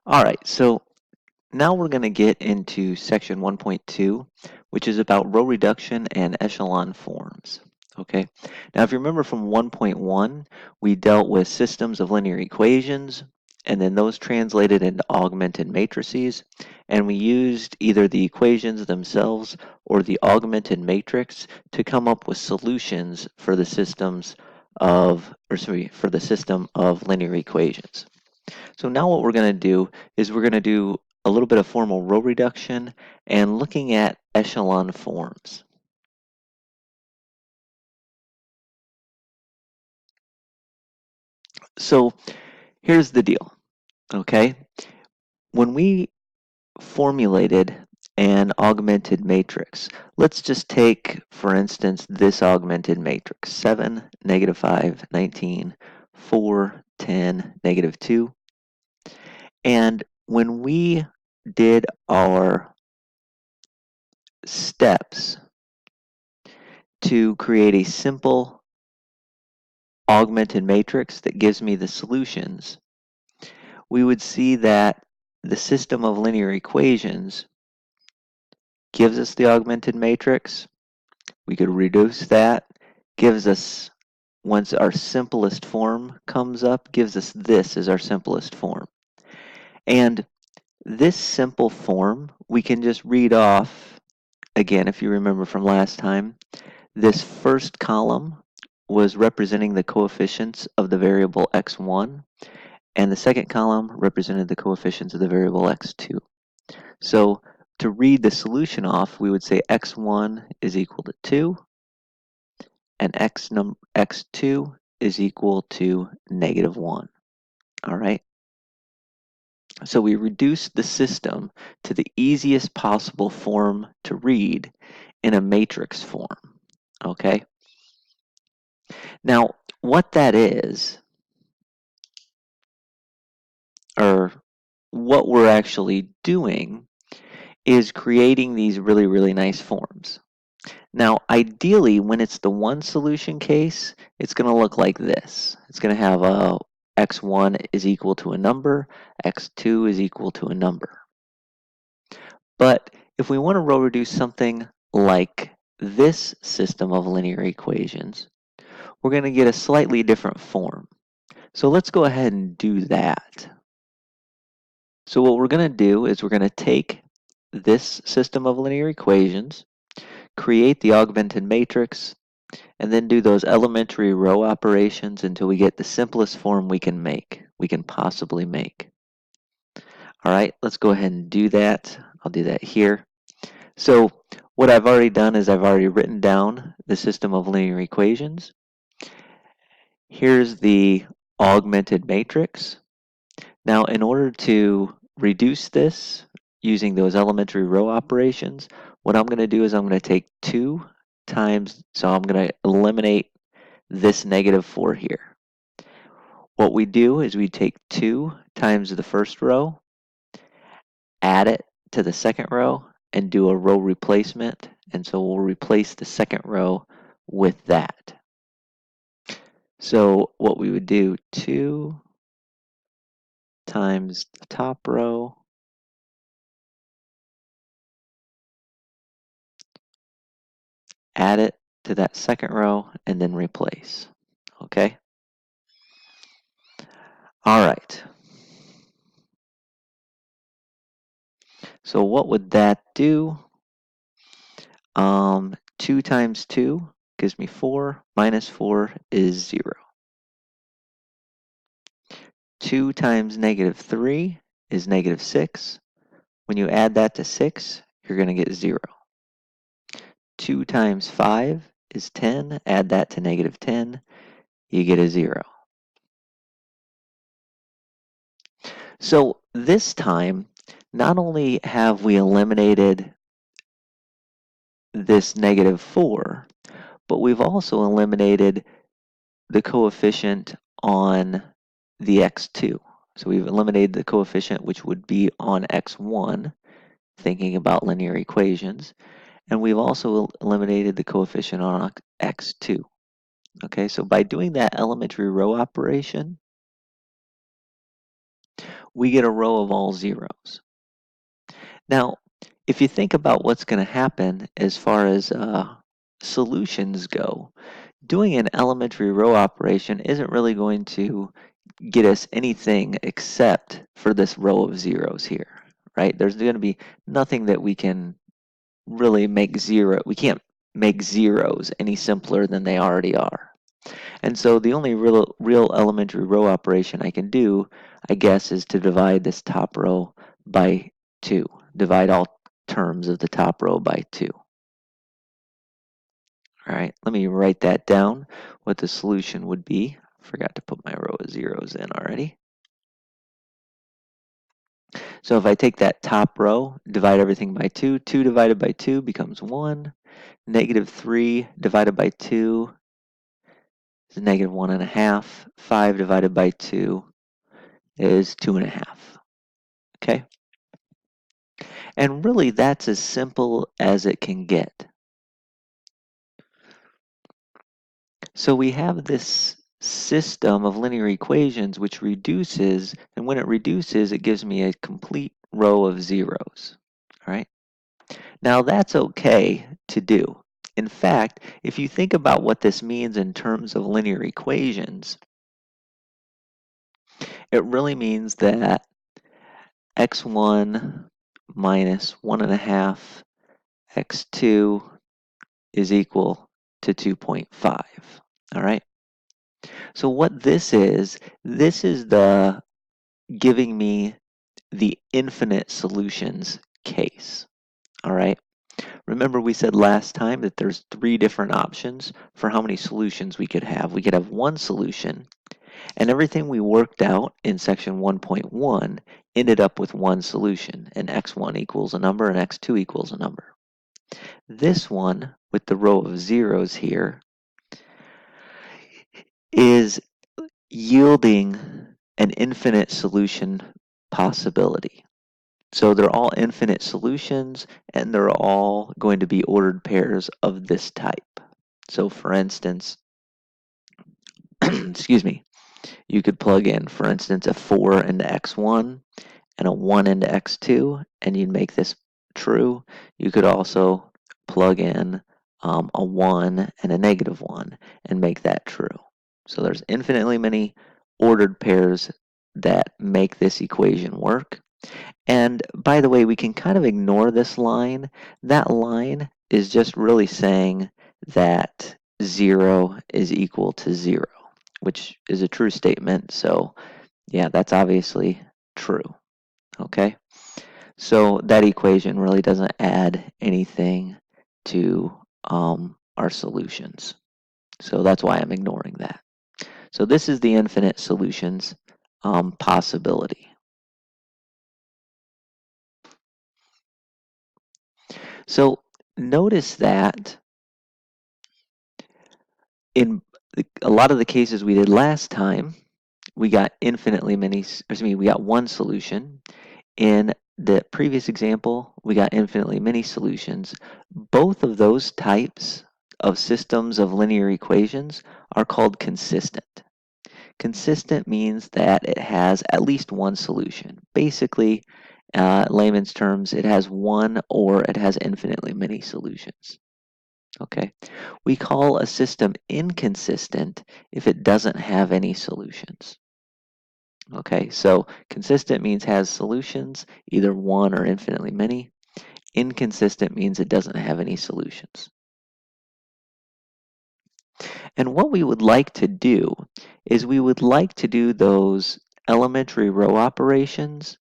All right, so now we're going to get into section 1.2, which is about row reduction and echelon forms. Okay, now if you remember from 1.1, we dealt with systems of linear equations, and then those translated into augmented matrices, and we used either the equations themselves or the augmented matrix to come up with solutions for the systems of, or sorry, for the system of linear equations. So now what we're going to do is we're going to do a little bit of formal row reduction and looking at echelon forms. So here's the deal, okay? When we formulated an augmented matrix, let's just take, for instance, this augmented matrix, 7, -5, 19, 4, 10, -2. And when we did our steps to create a simple augmented matrix that gives me the solutions, we would see that the system of linear equations gives us the augmented matrix. We could reduce that, gives us, once our simplest form comes up, gives us this as our simplest form. And this simple form, we can just read off, again, if you remember from last time, this first column was representing the coefficients of the variable x1, and the second column represented the coefficients of the variable x2. So to read the solution off, we would say x1 is equal to 2, and x2 is equal to -1. All right? So we reduced the system to the easiest possible form to read in a matrix form. Okay? Now, what that is, or what we're actually doing, is creating these really, really nice forms. Now, ideally, when it's the one solution case, it's going to look like this. It's going to have a x1 is equal to a number, x2 is equal to a number. But if we want to row reduce something like this system of linear equations, we're going to get a slightly different form. So let's go ahead and do that. So what we're going to do is we're going to take this system of linear equations, create the augmented matrix, and then do those elementary row operations until we get the simplest form we can possibly make. All right, let's go ahead and do that. I'll do that here. So what I've already done is I've already written down the system of linear equations. Here's the augmented matrix. Now, in order to reduce this using those elementary row operations, what I'm going to do is I'm going to take 2 times, so I'm going to eliminate this -4 here. What we do is we take 2 times the first row, add it to the second row, and do a row replacement. And so we'll replace the second row with that. So what we would do, 2 times the top row, add it to that second row, and then replace. Okay? All right. So what would that do? 2 times 2 gives me 4, minus 4 is 0. 2 times -3 is -6. When you add that to 6, you're going to get 0. 2 times 5 is 10. Add that to -10, you get a 0. So this time, not only have we eliminated this -4, but we've also eliminated the coefficient on the x2. So we've eliminated the coefficient which would be on x1, thinking about linear equations, and we've also eliminated the coefficient on x2. Okay, so by doing that elementary row operation, we get a row of all zeros. Now, if you think about what's going to happen as far as solutions go, doing an elementary row operation isn't really going to get us anything except for this row of zeros here, right? There's going to be nothing that we can really make zero. We can't make zeros any simpler than they already are. And so the only real elementary row operation I can do, I guess, is to divide this top row by 2. Divide all terms of the top row by 2. All right, let me write that down, what the solution would be. Forgot to put my row of zeros in already. So if I take that top row, divide everything by 2, 2 divided by 2 becomes 1. Negative 3 divided by 2 is negative 1.5. 5 divided by 2 is 2.5. Okay? And really, that's as simple as it can get. So we have this system of linear equations which reduces, and when it reduces, it gives me a complete row of zeros. All right? Now that's okay to do. In fact, if you think about what this means in terms of linear equations, it really means that x1 minus 1.5 x2 is equal to 2.5. All right. So what this is the giving me the infinite solutions case. All right. Remember we said last time that there's 3 different options for how many solutions we could have. We could have one solution, and everything we worked out in section 1.1 ended up with one solution, and x1 equals a number and x2 equals a number. This one, with the row of zeros here, is yielding an infinite solution possibility. So they're all infinite solutions, and they're all going to be ordered pairs of this type. So for instance, excuse me, you could plug in, for instance, a 4 into x1 and a 1 into x2, and you'd make this true. You could also plug in a 1 and a negative 1 and make that true. So there's infinitely many ordered pairs that make this equation work. And by the way, we can kind of ignore this line. That line is just really saying that 0 is equal to 0, which is a true statement. So yeah, that's obviously true. Okay, so that equation really doesn't add anything to our solutions. So that's why I'm ignoring that. So this is the infinite solutions possibility. So notice that in a lot of the cases we did last time, we got infinitely many, excuse me, we got one solution. In the previous example, we got infinitely many solutions. Both of those types of systems of linear equations are called consistent. Consistent means that it has at least one solution. Basically, layman's terms, it has one or it has infinitely many solutions. Okay, we call a system inconsistent if it doesn't have any solutions. Okay, so consistent means has solutions, either one or infinitely many. Inconsistent means it doesn't have any solutions. And what we would like to do is we would like to do those elementary row operations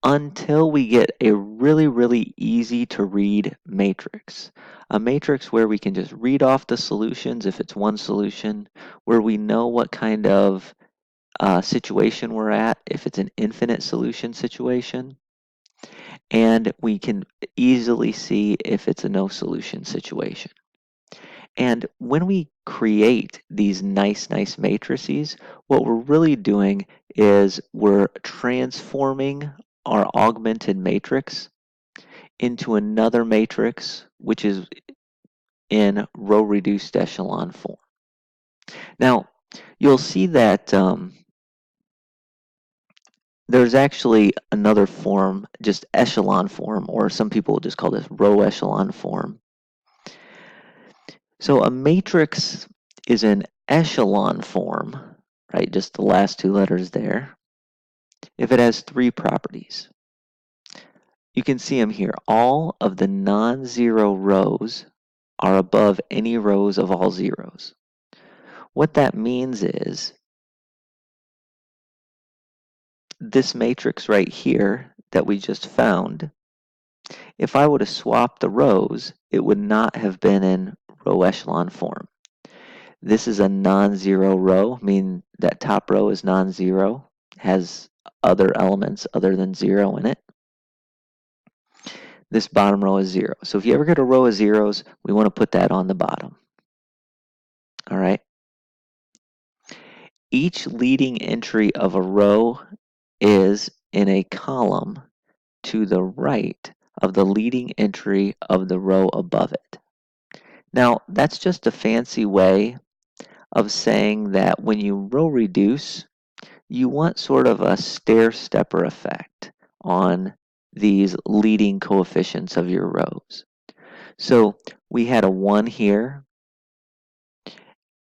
until we get a really, really easy to read matrix. A matrix where we can just read off the solutions if it's one solution, where we know what kind of situation we're at, if it's an infinite solution situation, and we can easily see if it's a no solution situation. And when we create these nice matrices, what we're really doing is we're transforming our augmented matrix into another matrix, which is in row reduced echelon form. Now, you'll see that there's actually another form, just echelon form, or some people will just call this row echelon form. So a matrix is an echelon form, right? Just the last two letters there. If it has three properties. You can see them here. All of the non-zero rows are above any rows of all zeros. What that means is this matrix right here that we just found, if I would have swapped the rows, it would not have been in row echelon form. This is a non-zero row, meaning that top row is non-zero, has other elements other than zero in it. This bottom row is zero. So if you ever get a row of zeros, we want to put that on the bottom. All right. Each leading entry of a row is in a column to the right of the leading entry of the row above it. Now, that's just a fancy way of saying that when you row reduce, you want sort of a stair-stepper effect on these leading coefficients of your rows. So we had a 1 here,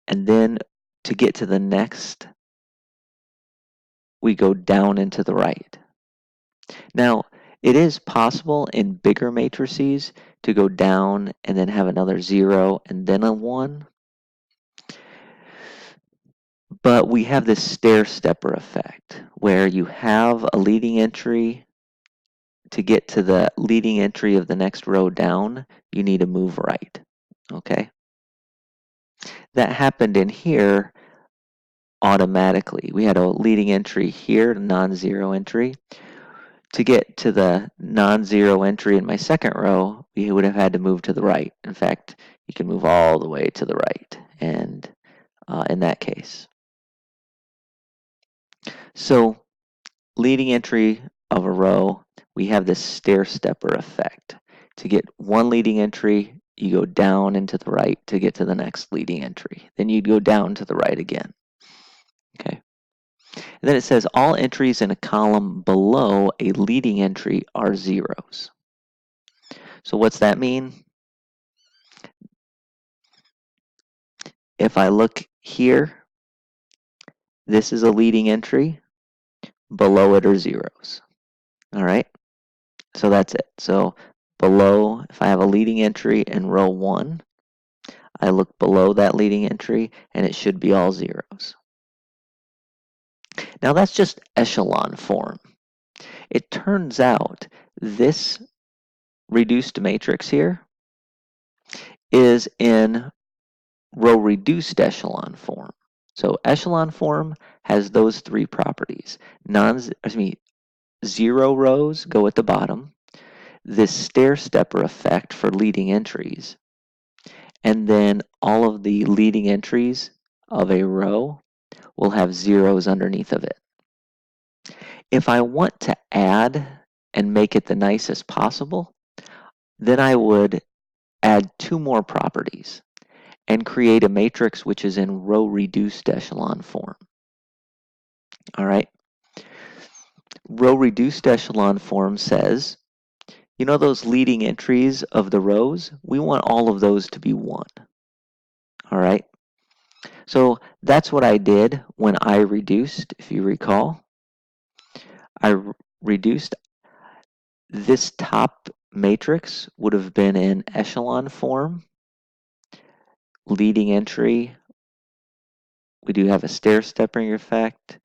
and then to get to the next, we go down and to the right. Now, it is possible in bigger matrices to go down and then have another 0 and then a 1. But we have this stair-stepper effect where you have a leading entry. To get to the leading entry of the next row down, you need to move right. Okay? That happened in here automatically. We had a leading entry here, a non-zero entry. To get to the non-zero entry in my second row, we would have had to move to the right. In fact, you can move all the way to the right, and in that case. So leading entry of a row, we have this stair-stepper effect. To get one leading entry, you go down and to the right to get to the next leading entry. Then you'd go down to the right again. Okay. And then it says all entries in a column below a leading entry are zeros. So what's that mean? If I look here, this is a leading entry. Below it are zeros. All right. So that's it. So below, if I have a leading entry in row 1, I look below that leading entry and it should be all zeros. Now that's just echelon form. It turns out this reduced matrix here is in row reduced echelon form. So echelon form has those three properties. Zero rows go at the bottom, this stair-stepper effect for leading entries, and then all of the leading entries of a row will have zeros underneath of it. If I want to add and make it the nicest possible, then I would add two more properties and create a matrix which is in row reduced echelon form. All right. Row reduced echelon form says, you know those leading entries of the rows? We want all of those to be 1. All right. So that's what I did when I reduced, if you recall. I reduced this top matrix would have been in echelon form. Leading entry, we do have a stair-stepping effect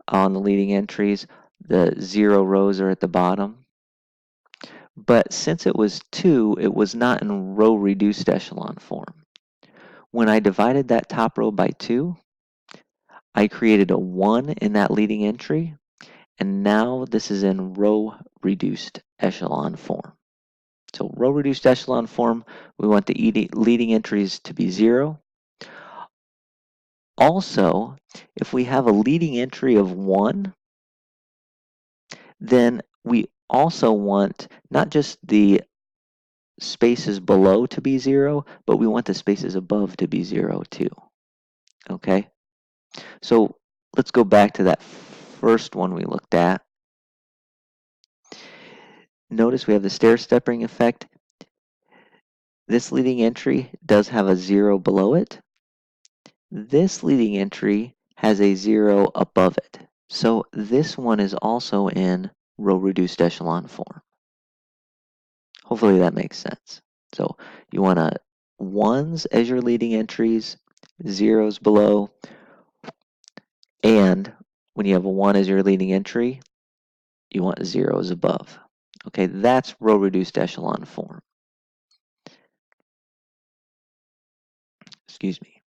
on the leading entries. The 0 rows are at the bottom. But since it was 2, it was not in row reduced echelon form. When I divided that top row by 2, I created a 1 in that leading entry, and now this is in row reduced echelon form. So row reduced echelon form, we want the leading entries to be 0. Also, if we have a leading entry of 1, then we also want not just the spaces below to be 0, but we want the spaces above to be 0 too. Okay? So let's go back to that first one we looked at. notice we have the stair-stepping effect. This leading entry does have a 0 below it. This leading entry has a 0 above it. So this one is also in row reduced echelon form. Hopefully that makes sense. So you want to ones as your leading entries, zeros below, and when you have a 1 as your leading entry, you want zeros above. Okay, that's row reduced echelon form. Excuse me.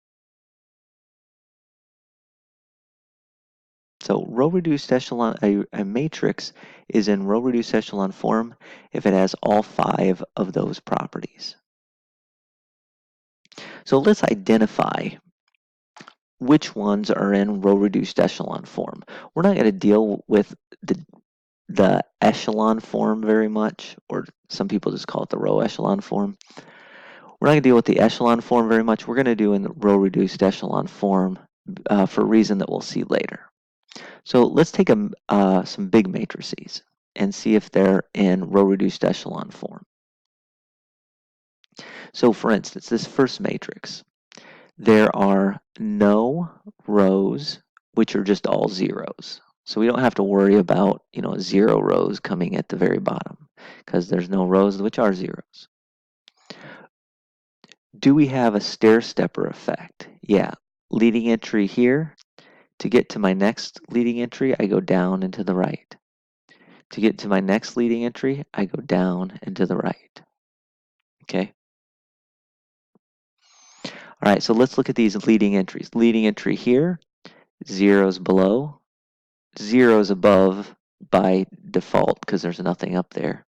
So row reduced echelon, a matrix is in row reduced echelon form if it has all 5 of those properties. So let's identify which ones are in row reduced echelon form. We're not going to deal with the echelon form very much, or some people just call it the row echelon form. We're not going to deal with the echelon form very much. We're going to do in the row reduced echelon form for a reason that we'll see later. So let's take some big matrices and see if they're in row reduced echelon form. So for instance, this first matrix, there are no rows which are just all zeros. So we don't have to worry about, 0 rows coming at the very bottom because there's no rows which are zeros. Do we have a stair stepper effect? Yeah, leading entry here. To get to my next leading entry, I go down and to the right. To get to my next leading entry, I go down and to the right. Okay. All right, so let's look at these leading entries. Leading entry here, zeros below, zeros above by default because there's nothing up there.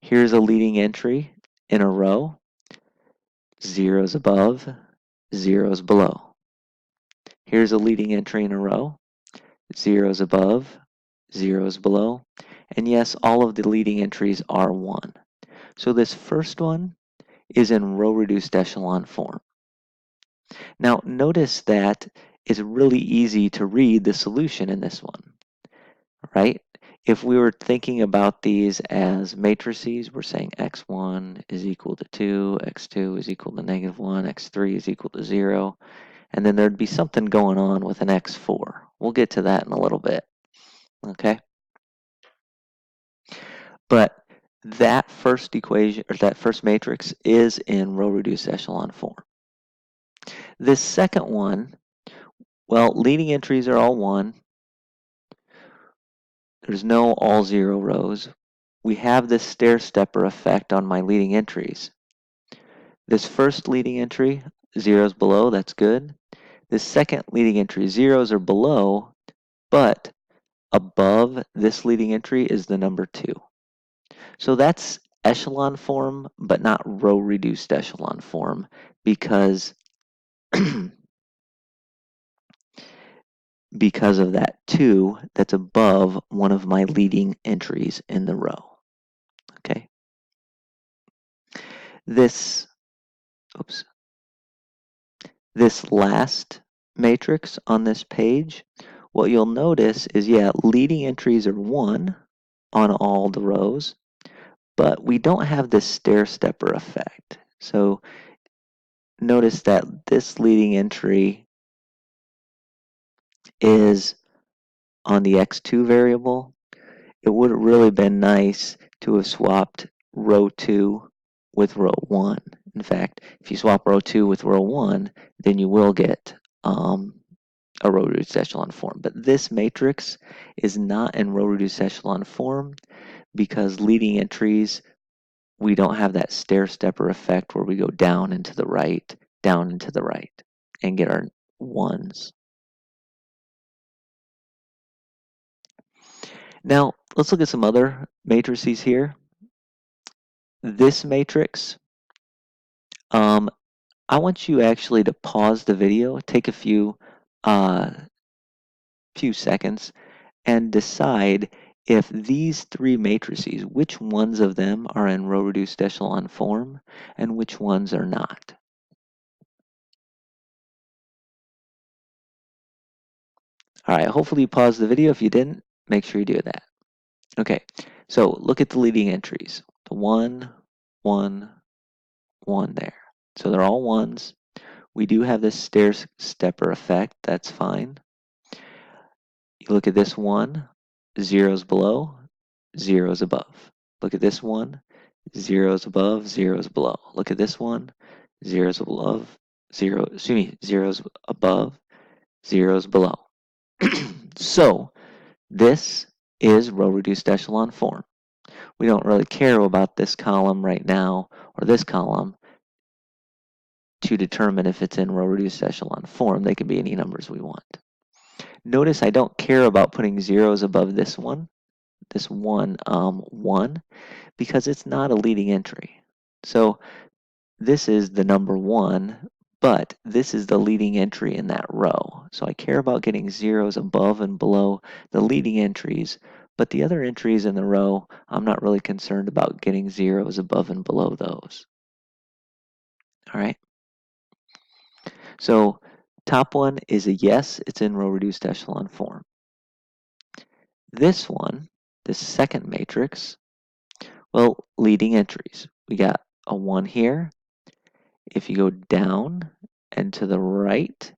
Here's a leading entry in a row, zeros above, zeros below. Here's a leading entry in a row, zeros above, zeros below. And yes, all of the leading entries are 1. So this first one is in row reduced echelon form. Now notice that it's really easy to read the solution in this one, right? If we were thinking about these as matrices, we're saying x1 is equal to 2, x2 is equal to -1, x3 is equal to 0, and then there'd be something going on with an x4. We'll get to that in a little bit, okay? But that first equation, or that first matrix, is in row reduced echelon form. This second one, well, leading entries are all 1. There's no all 0 rows. We have this stair stepper effect on my leading entries. This first leading entry, zeros below, that's good. This second leading entry, zeros are below, but above this leading entry is the number 2. So that's echelon form, but not row reduced echelon form because because of that 2 that's above one of my leading entries in the row. Okay. This last matrix on this page, what you'll notice is, yeah, leading entries are 1 on all the rows, but we don't have this stair stepper effect. So notice that this leading entry is on the x2 variable. It would have really been nice to have swapped row 2 with row 1. In fact, if you swap row 2 with row 1, then you will get a row reduced echelon form. But this matrix is not in row reduced echelon form because leading entries, we don't have that stair stepper effect where we go down and to the right, down and to the right, and get our 1s. Now, let's look at some other matrices here. This matrix, I want you actually to pause the video, take a few seconds, and decide if these 3 matrices, which ones of them are in row reduced echelon form and which ones are not. All right, hopefully you paused the video. If you didn't, make sure you do that. Okay, So look at the leading entries. The 1, 1, 1 there. So they're all ones. We do have this stair stepper effect. That's fine. You look at this one, zeros below, zeros above. Look at this one, zeros above, zeros below. Look at this one, zeros above, zeros above, zeros below. So this is row reduced echelon form. We don't really care about this column right now or this column to determine if it's in row reduced echelon form. They can be any numbers we want. Notice I don't care about putting zeros above this one, 1, because it's not a leading entry. So this is the number 1, but this is the leading entry in that row. So I care about getting zeros above and below the leading entries, but the other entries in the row, I'm not really concerned about getting zeros above and below those. All right. So top one is a yes, it's in row reduced echelon form. This one, this second matrix, well, leading entries. We got a 1 here. If you go down and to the right,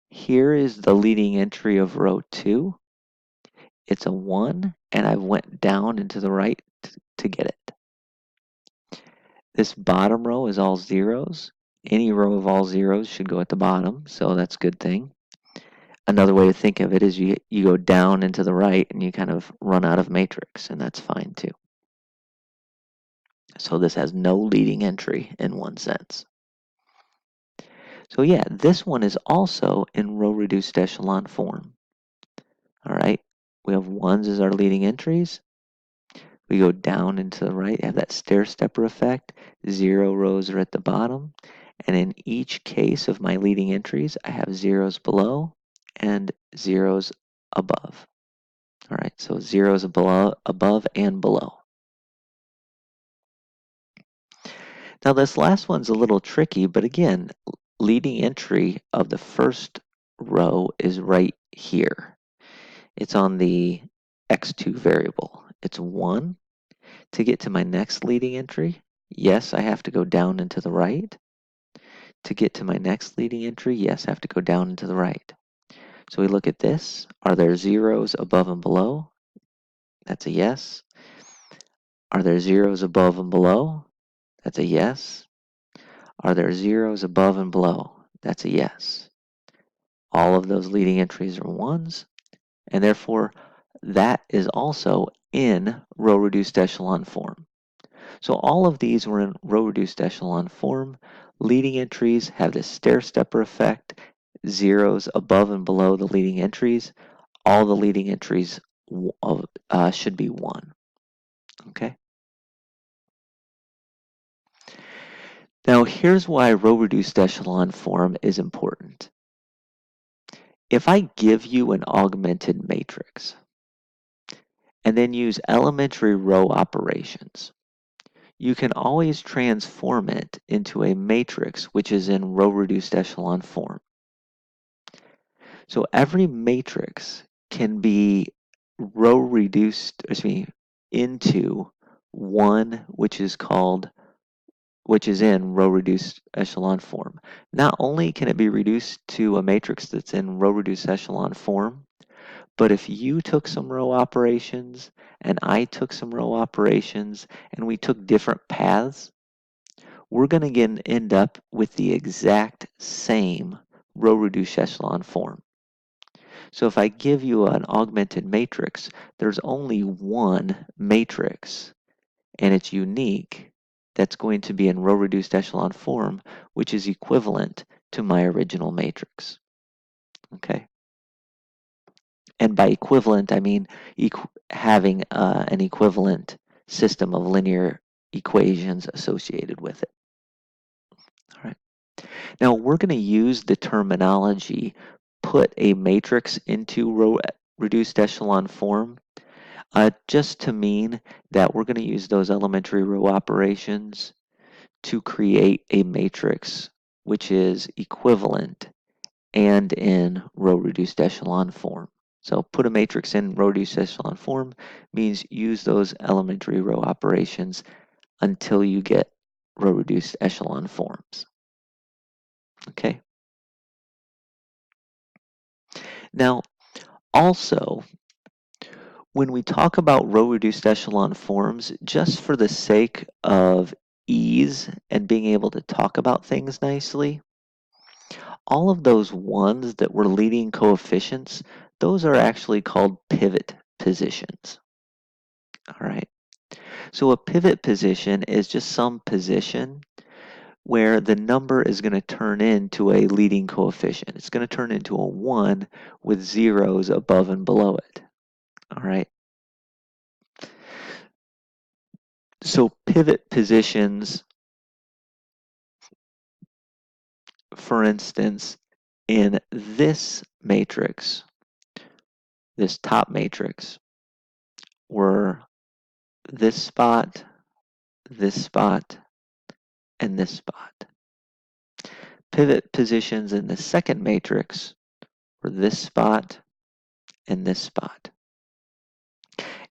here is the leading entry of row 2. It's a 1, and I went down and to the right to get it. This bottom row is all zeros. Any row of all zeros should go at the bottom, so that's a good thing. Another way to think of it is you go down and to the right and you kind of run out of matrix, and that's fine too. So this has no leading entry in one sense. So yeah, this one is also in row reduced echelon form. All right, we have 1s as our leading entries. We go down and to the right, have that stair stepper effect. 0 rows are at the bottom. And in each case of my leading entries, I have zeros below and zeros above. All right, so zeros below, above and below. Now this last one's a little tricky, but again, leading entry of the first row is right here. It's on the x2 variable. It's 1. To get to my next leading entry, yes, I have to go down and to the right. To get to my next leading entry, yes, I have to go down and to the right. So we look at this. Are there zeros above and below? That's a yes. Are there zeros above and below? That's a yes. Are there zeros above and below? That's a yes. All of those leading entries are 1s, and therefore that is also in row reduced echelon form. So all of these were in row reduced echelon form. Leading entries have this stair stepper effect, zeros above and below the leading entries. All the leading entries should be 1. Okay. Now here's why row reduced echelon form is important. If I give you an augmented matrix and then use elementary row operations, you can always transform it into a matrix which is in row reduced echelon form. So every matrix can be row reduced, into one which is in row reduced echelon form. Not only can it be reduced to a matrix that's in row reduced echelon form, but if you took some row operations and I took some row operations and we took different paths, we're going to end up with the exact same row reduced echelon form. So if I give you an augmented matrix, there's only one matrix, and it's unique, that's going to be in row reduced echelon form, which is equivalent to my original matrix. Okay? And by equivalent, I mean having an equivalent system of linear equations associated with it. All right. Now we're going to use the terminology put a matrix into row reduced echelon form just to mean that we're going to use those elementary row operations to create a matrix which is equivalent and in row reduced echelon form. So put a matrix in row reduced echelon form means use those elementary row operations until you get row reduced echelon forms. Okay. Now, also, when we talk about row reduced echelon forms, just for the sake of ease and being able to talk about things nicely, all of those ones that were leading coefficients, those are actually called pivot positions. All right. So a pivot position is just some position where the number is going to turn into a leading coefficient. It's going to turn into a 1 with zeros above and below it. All right. So pivot positions, for instance, in this matrix, this top matrix, were this spot, this spot, and this spot. Pivot positions in the second matrix were this spot and this spot.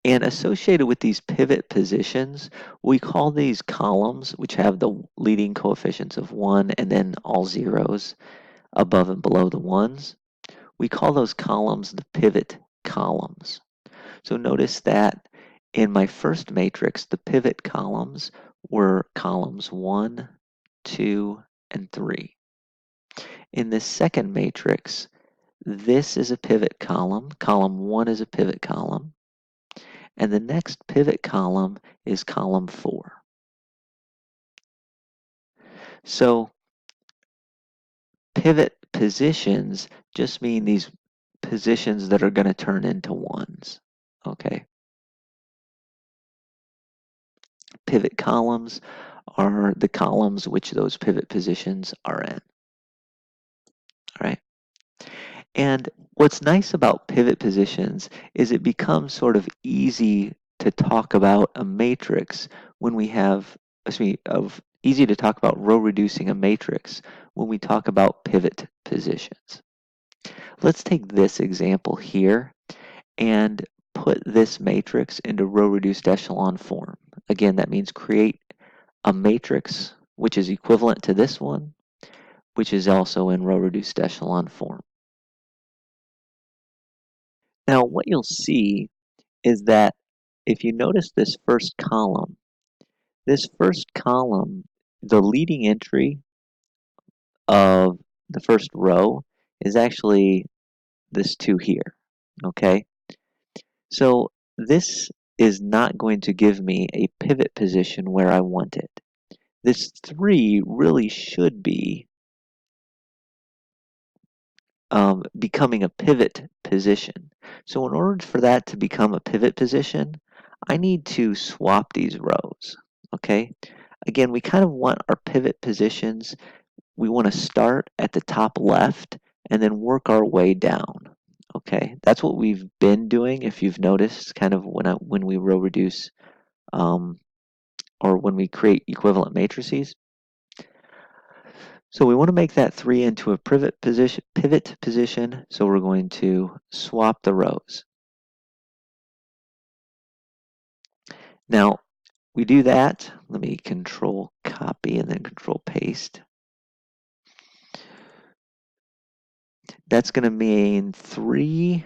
And associated with these pivot positions, we call these columns, which have the leading coefficients of 1 and then all zeros above and below the ones, we call those columns the pivot columns. So notice that in my first matrix, the pivot columns were columns 1, 2, and 3. In this second matrix, this is a pivot column. Column 1 is a pivot column. And the next pivot column is column 4. So pivot positions just mean these positions that are going to turn into ones. Okay. Pivot columns are the columns which those pivot positions are in. All right. And what's nice about pivot positions is it becomes sort of easy to talk about a matrix when we have, easy to talk about row reducing a matrix when we talk about pivot positions. Let's take this example here and put this matrix into row reduced echelon form. Again, that means create a matrix which is equivalent to this one, which is also in row reduced echelon form. Now, what you'll see is that if you notice this first column, the leading entry of the first row is actually this 2 here, okay? So this is not going to give me a pivot position where I want it. This 3 really should be becoming a pivot position. So in order for that to become a pivot position, I need to swap these rows, okay? Again, we kind of want our pivot positions, we want to start at the top left and then work our way down, okay? That's what we've been doing, if you've noticed, kind of when we row reduce or when we create equivalent matrices. So we want to make that 3 into a pivot position, so we're going to swap the rows. Now, we do that. Let me control copy and then control paste. That's going to mean 3,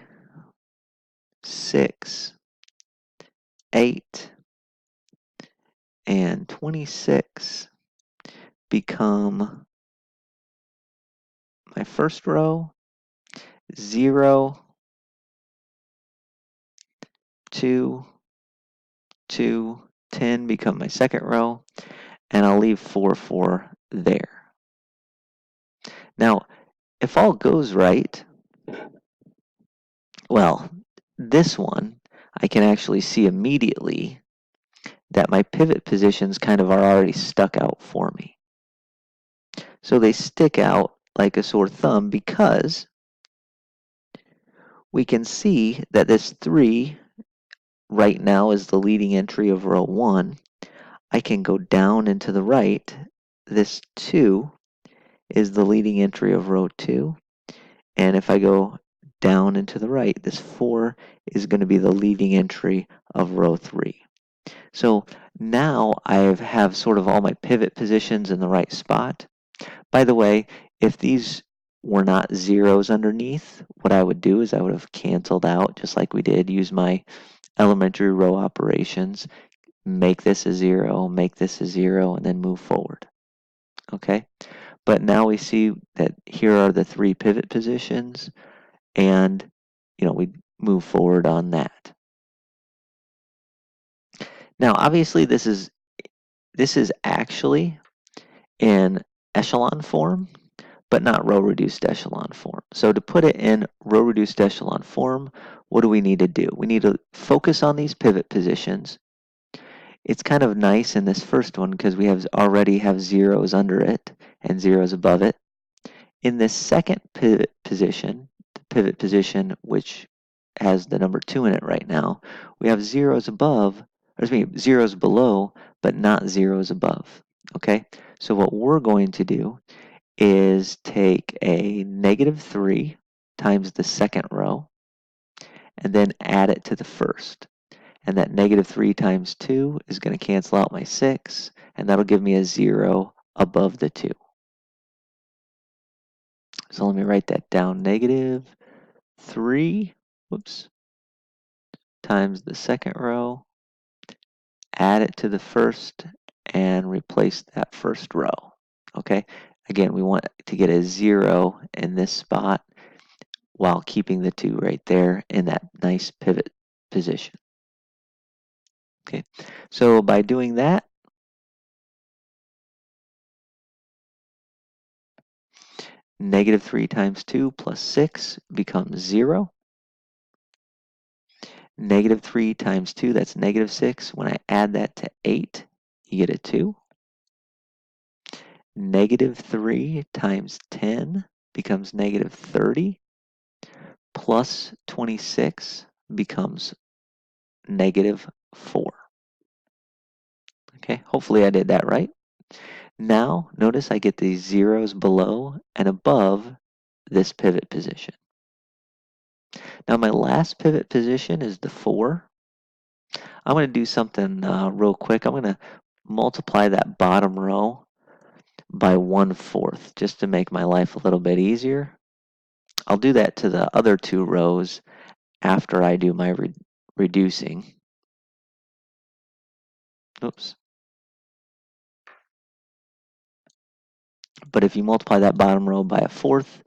6, 8, and 26 become my first row, 0, 2, 2, 10 become my second row, and I'll leave 4, 4 there. Now, if all goes right, well, this one, I can actually see immediately that my pivot positions kind of are already stuck out for me. So they stick out like a sore thumb because we can see that this 3 right now is the leading entry of row 1. I can go down and to the right. This 2 is the leading entry of row 2. And if I go down and to the right. This 4 is going to be the leading entry of row 3. So now I have sort of all my pivot positions in the right spot. By the way, if these were not zeros underneath, what I would do is I would have canceled out just like we did, use my elementary row operations, make this a 0, make this a 0, and then move forward. Okay, but now we see that here are the 3 pivot positions, and we move forward on that. Now obviously this is actually in echelon form, but not row reduced echelon form. So to put it in row reduced echelon form, what do we need to do? We need to focus on these pivot positions. It's kind of nice in this first one because we already have zeros under it and zeros above it. In this second pivot position, the pivot position which has the number 2 in it right now, we have zeros above, or excuse me, zeros below, but not zeros above. Okay, so what we're going to do is take a -3 times the second row and then add it to the first. And that -3 times 2 is going to cancel out my 6, and that'll give me a 0 above the 2. So let me write that down. -3, whoops, times the second row, add it to the first, and replace that first row. Okay, again, we want to get a 0 in this spot while keeping the 2 right there in that nice pivot position. Okay, so by doing that, -3 times 2 plus 6 becomes 0. -3 times 2, that's -6. When I add that to 8, you get a 2. -3 times 10 becomes -30. Plus 26 becomes -4. Okay, hopefully I did that right. Now, notice I get these zeros below and above this pivot position. Now, my last pivot position is the 4. I'm going to do something real quick. I'm going to multiply that bottom row by 1/4 just to make my life a little bit easier. I'll do that to the other 2 rows after I do my reducing. Oops. But if you multiply that bottom row by 1/4,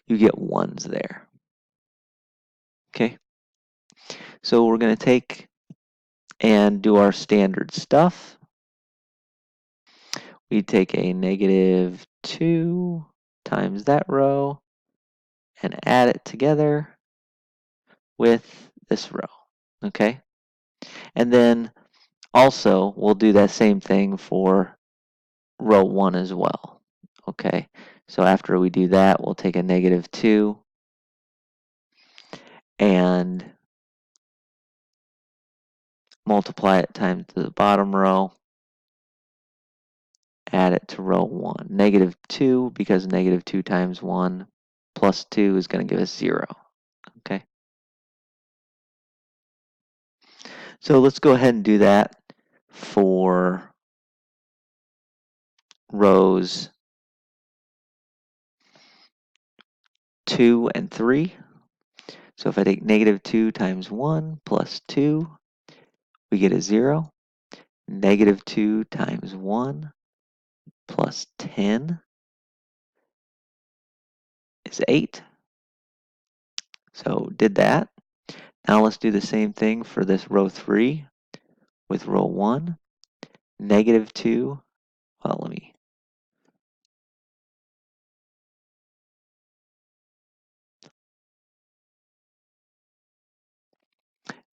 you get 1s there. Okay, so we're going to take and do our standard stuff. We take a -2 times that row and add it together with this row. Okay, and then also we'll do that same thing for row 1 as well. Okay, so after we do that, we'll take a -2 and multiply it times the bottom row, add it to row 1. -2, because -2 times 1 plus 2 is going to give us 0. Okay, so let's go ahead and do that for rows 2 and 3. So if I take -2 times 1 plus 2, we get a 0. -2 times 1 plus 10 is 8. So did that. Now let's do the same thing for this row 3 with row 1. -2, well, let me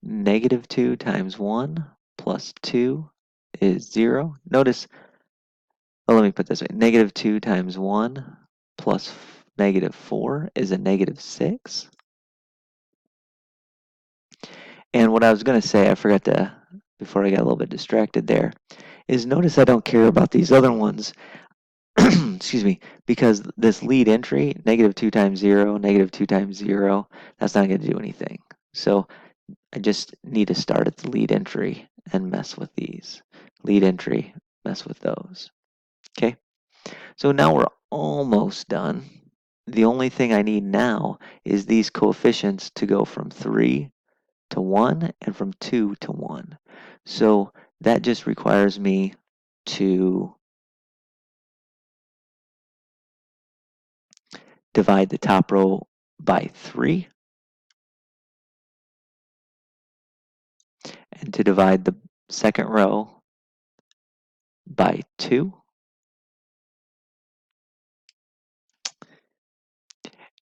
-2 times 1 plus 2 is 0. Notice, oh, let me put this way. -2 times 1 plus -4 is a -6. And what I was going to say, I forgot to, before I got a little bit distracted there, is notice I don't care about these other ones. excuse me, because this lead entry, -2 times 0, -2 times 0, that's not going to do anything. So I just need to start at the lead entry and mess with these. Lead entry, mess with those. Okay, so now we're almost done. The only thing I need now is these coefficients to go from 3 to 1 and from 2 to 1. So that just requires me to divide the top row by 3 and to divide the second row by 2.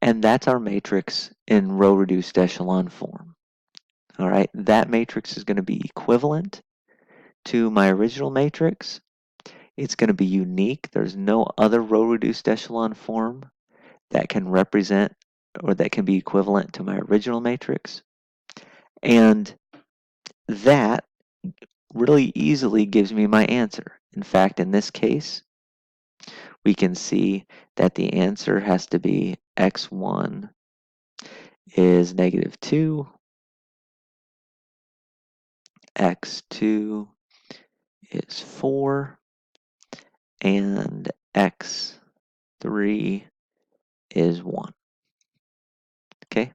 And that's our matrix in row reduced echelon form. All right, that matrix is going to be equivalent to my original matrix. It's going to be unique. There's no other row reduced echelon form that can represent or that can be equivalent to my original matrix. And that really easily gives me my answer. In fact, in this case, we can see that the answer has to be x1 is -2, x2 is 4, and x3 is 1. Okay?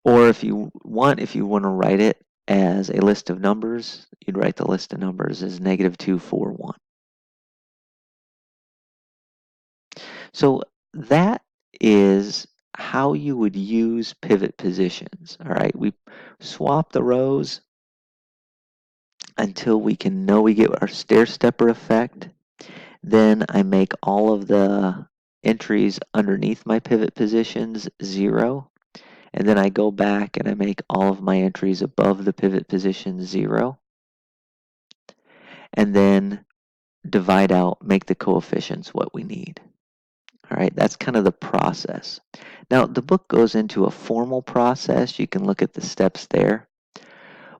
Or if you want to write it as a list of numbers, you'd write the list of numbers as -2, 4, 1. So that is how you would use pivot positions. All right, we swap the rows until we can know we get our stair stepper effect. Then I make all of the entries underneath my pivot positions 0. And then I go back and I make all of my entries above the pivot position 0. And then divide out, make the coefficients what we need. All right, that's kind of the process. Now, the book goes into a formal process. You can look at the steps there.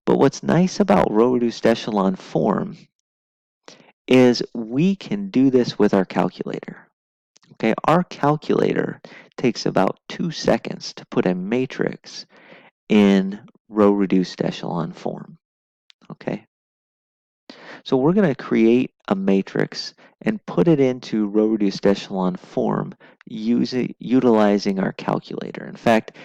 But what's nice about row reduced echelon form is we can do this with our calculator. Okay, our calculator takes about 2 seconds to put a matrix in row reduced echelon form. Okay, so we're going to create a matrix and put it into row reduced echelon form utilizing our calculator. In fact,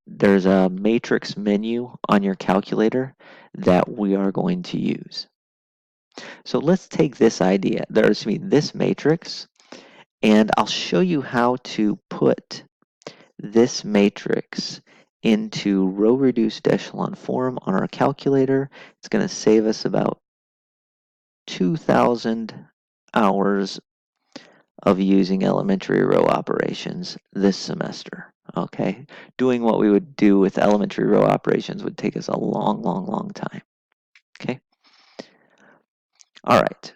there's a matrix menu on your calculator that we are going to use. So let's take this this matrix, and I'll show you how to put this matrix into row reduced echelon form on our calculator. It's going to save us about 2,000 hours of using elementary row operations this semester. Okay, doing what we would do with elementary row operations would take us a long, long, long time. Okay, all right.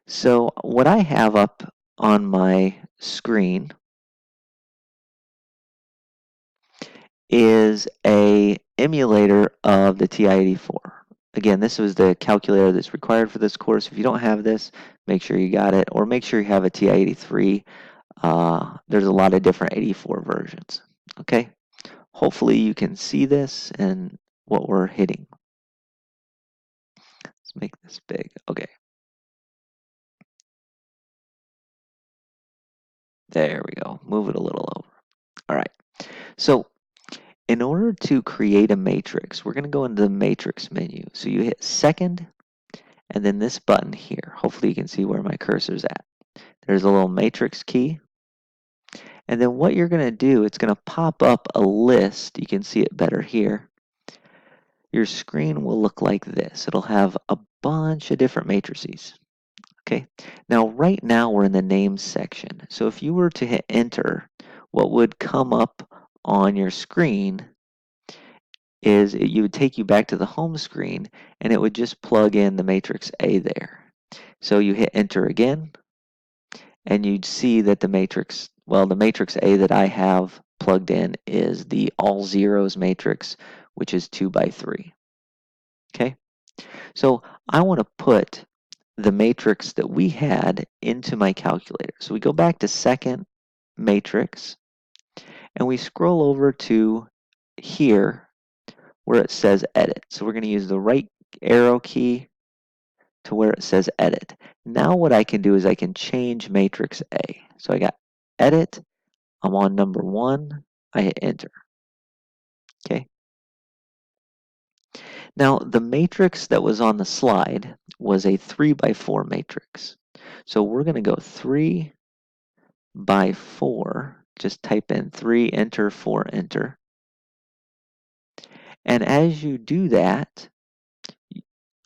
So what I have up on my screen is a emulator of the TI-84. Again, this was the calculator that's required for this course. If you don't have this, make sure you got it, or make sure you have a TI-83. There's a lot of different 84 versions. Okay, hopefully you can see this and what we're hitting. Let's make this big. Okay, there we go. Move it a little over. All right, so in order to create a matrix, we're going to go into the matrix menu. So you hit second and then this button here. Hopefully you can see where my cursor's at. There's a little matrix key. And then what you're going to do, it's going to pop up a list. You can see it better here. Your screen will look like this. It'll have a bunch of different matrices. Okay, now right now we're in the names section. So if you were to hit enter, what would come up on your screen is you would take you back to the home screen and it would just plug in the matrix A there. So you hit enter again and you'd see that the matrix A that I have plugged in is the all zeros matrix, which is 2 by 3. Okay, so I want to put the matrix that we had into my calculator. So we go back to second matrix and we scroll over to here where it says edit. So we're going to use the right arrow key to where it says edit. Now what I can do is I can change matrix A. So I got edit, I'm on number 1, I hit enter. Okay. Now the matrix that was on the slide was a 3 by 4 matrix. So we're going to go 3 by 4, just type in 3, enter, 4, enter. And as you do that,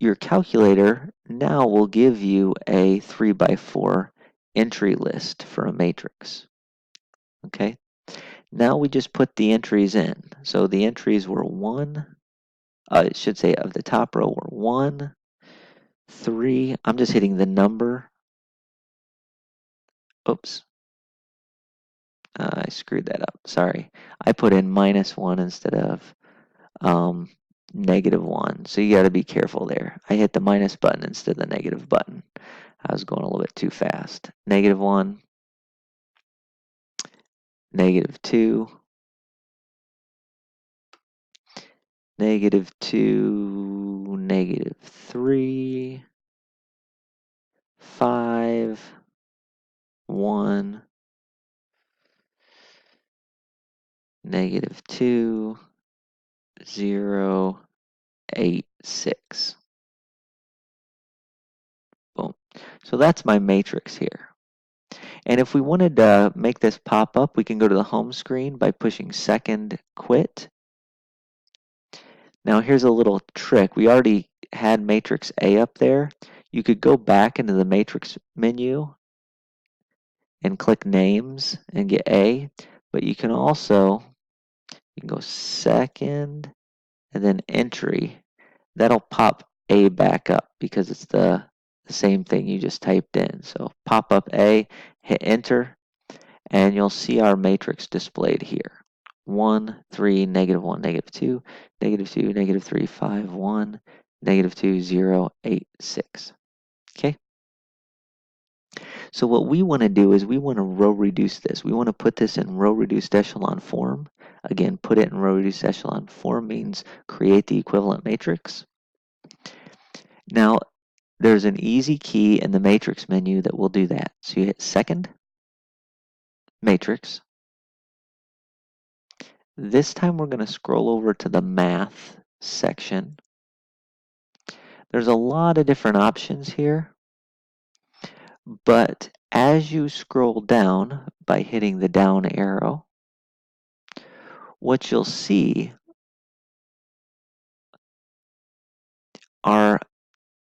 your calculator now will give you a 3 by 4 entry list for a matrix. Okay, now we just put the entries in. So the entries were 1, it should say of the top row were 1, 3, I'm just hitting the number. Oops, I screwed that up, sorry. I put in -1 instead of -1. So you got to be careful there. I hit the minus button instead of the negative button. I was going a little bit too fast. -1, -2, -2, -3, 5, 1, -2, 0, 8, 6. Boom. So that's my matrix here. And if we wanted to make this pop up, we can go to the home screen by pushing second quit. Now here's a little trick. We already had matrix A up there. You could go back into the matrix menu and click names and get A, but you can also, you can go second and then entry. That'll pop A back up because it's the same thing you just typed in. So pop up A, hit enter, and you'll see our matrix displayed here. 1, 3, -1, -2, -2, -3, 5, 1, -2, 0, 8, 6. Okay? So what we want to do is we want to row reduce this. We want to put this in row reduced echelon form. Again, put it in row reduced echelon form means create the equivalent matrix. Now, there's an easy key in the matrix menu that will do that. So you hit second, matrix. This time we're going to scroll over to the math section. There's a lot of different options here, but as you scroll down by hitting the down arrow, what you'll see are,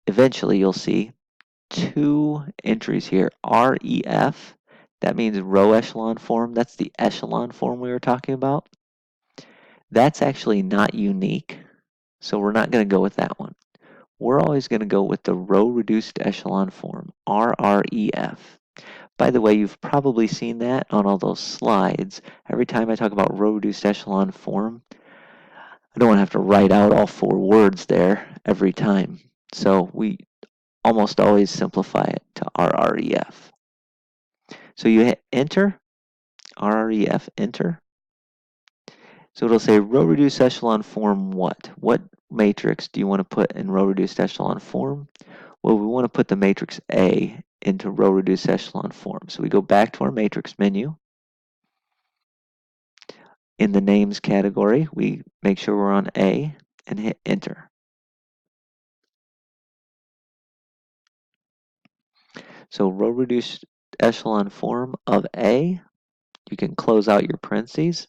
eventually you'll see 2 entries here, REF, that means row echelon form, that's the echelon form we were talking about. That's actually not unique, so we're not going to go with that one. We're always going to go with the row reduced echelon form, RREF. By the way, you've probably seen that on all those slides. Every time I talk about row reduced echelon form, I don't want to have to write out all 4 words there every time. So we almost always simplify it to RREF. So you hit enter, RREF, enter. So it'll say row reduced echelon form what? What matrix do you want to put in row reduced echelon form? Well, we want to put the matrix A into row reduced echelon form. So we go back to our matrix menu. In the names category, we make sure we're on A and hit enter. So row reduced echelon form of A, you can close out your parentheses,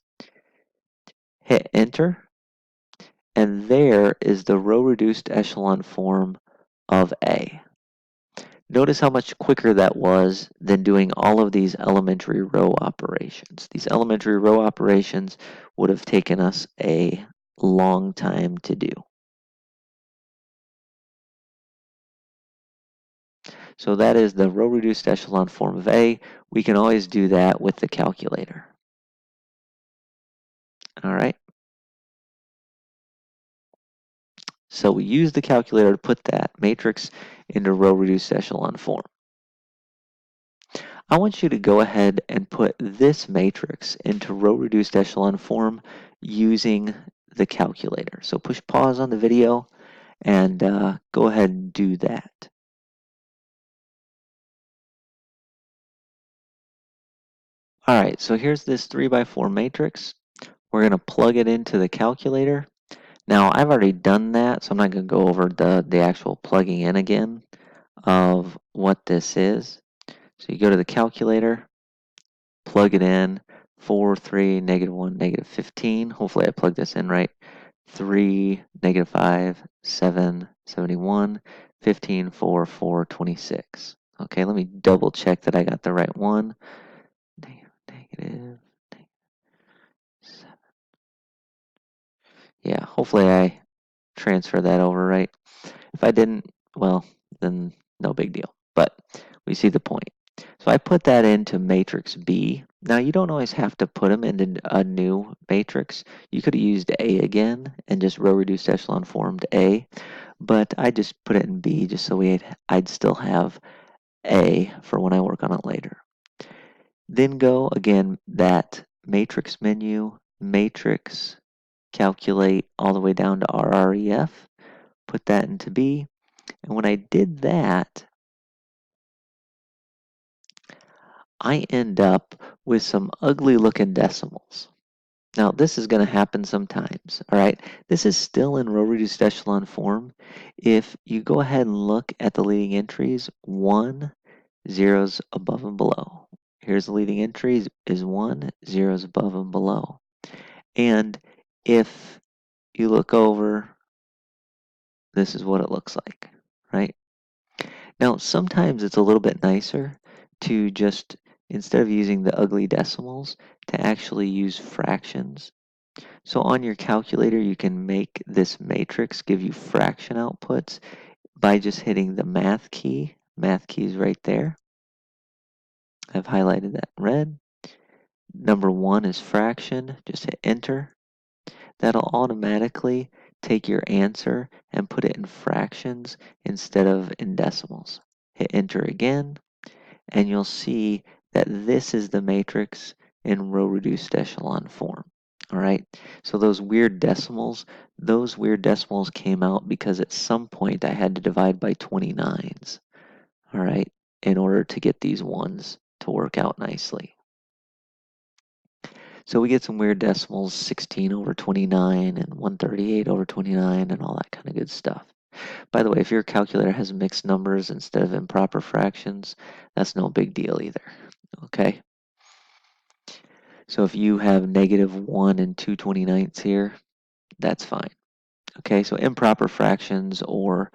hit enter, and there is the row reduced echelon form of A. Notice how much quicker that was than doing all of these elementary row operations. These elementary row operations would have taken us a long time to do. So that is the row reduced echelon form of A. We can always do that with the calculator. All right. So we use the calculator to put that matrix into row reduced echelon form. I want you to go ahead and put this matrix into row reduced echelon form using the calculator. So push pause on the video and go ahead and do that. All right, so here's this 3x4 matrix. We're going to plug it into the calculator. Now, I've already done that, so I'm not going to go over the actual plugging in again of what this is. So you go to the calculator, plug it in, 4, 3, -1, -15. Hopefully I plugged this in right. 3, -5, 7, 71, 15, 4, 4, 26. Okay, let me double check that I got the right one. Negative 7. Yeah, hopefully I transfer that over right. If I didn't, well, then no big deal. But we see the point. So I put that into matrix B. Now you don't always have to put them into a new matrix. You could have used A again and just row reduced echelon formed A, but I just put it in B just so I'd still have A for when I work on it later. Then go again that matrix menu, matrix, calculate all the way down to RREF, put that into B, and when I did that, I end up with some ugly looking decimals. Now, this is going to happen sometimes, all right? This is still in row reduced echelon form. If you go ahead and look at the leading entries, 1, zeros above and below. Here's the leading entries is 1, zeros above and below. And if you look over, this is what it looks like, right? Now, sometimes it's a little bit nicer to just, instead of using the ugly decimals, to actually use fractions. So on your calculator, you can make this matrix give you fraction outputs by just hitting the math key. Math key is right there. I've highlighted that in red. Number 1 is fraction. Just hit enter. That'll automatically take your answer and put it in fractions instead of in decimals. Hit enter again, and you'll see that this is the matrix in row reduced echelon form. All right, so those weird decimals came out because at some point I had to divide by 29s, all right, in order to get these ones to work out nicely. So we get some weird decimals, 16 over 29 and 138 over 29 and all that kind of good stuff. By the way, if your calculator has mixed numbers instead of improper fractions, that's no big deal either, okay? So if you have -1 and 2/29 here, that's fine. Okay, so improper fractions or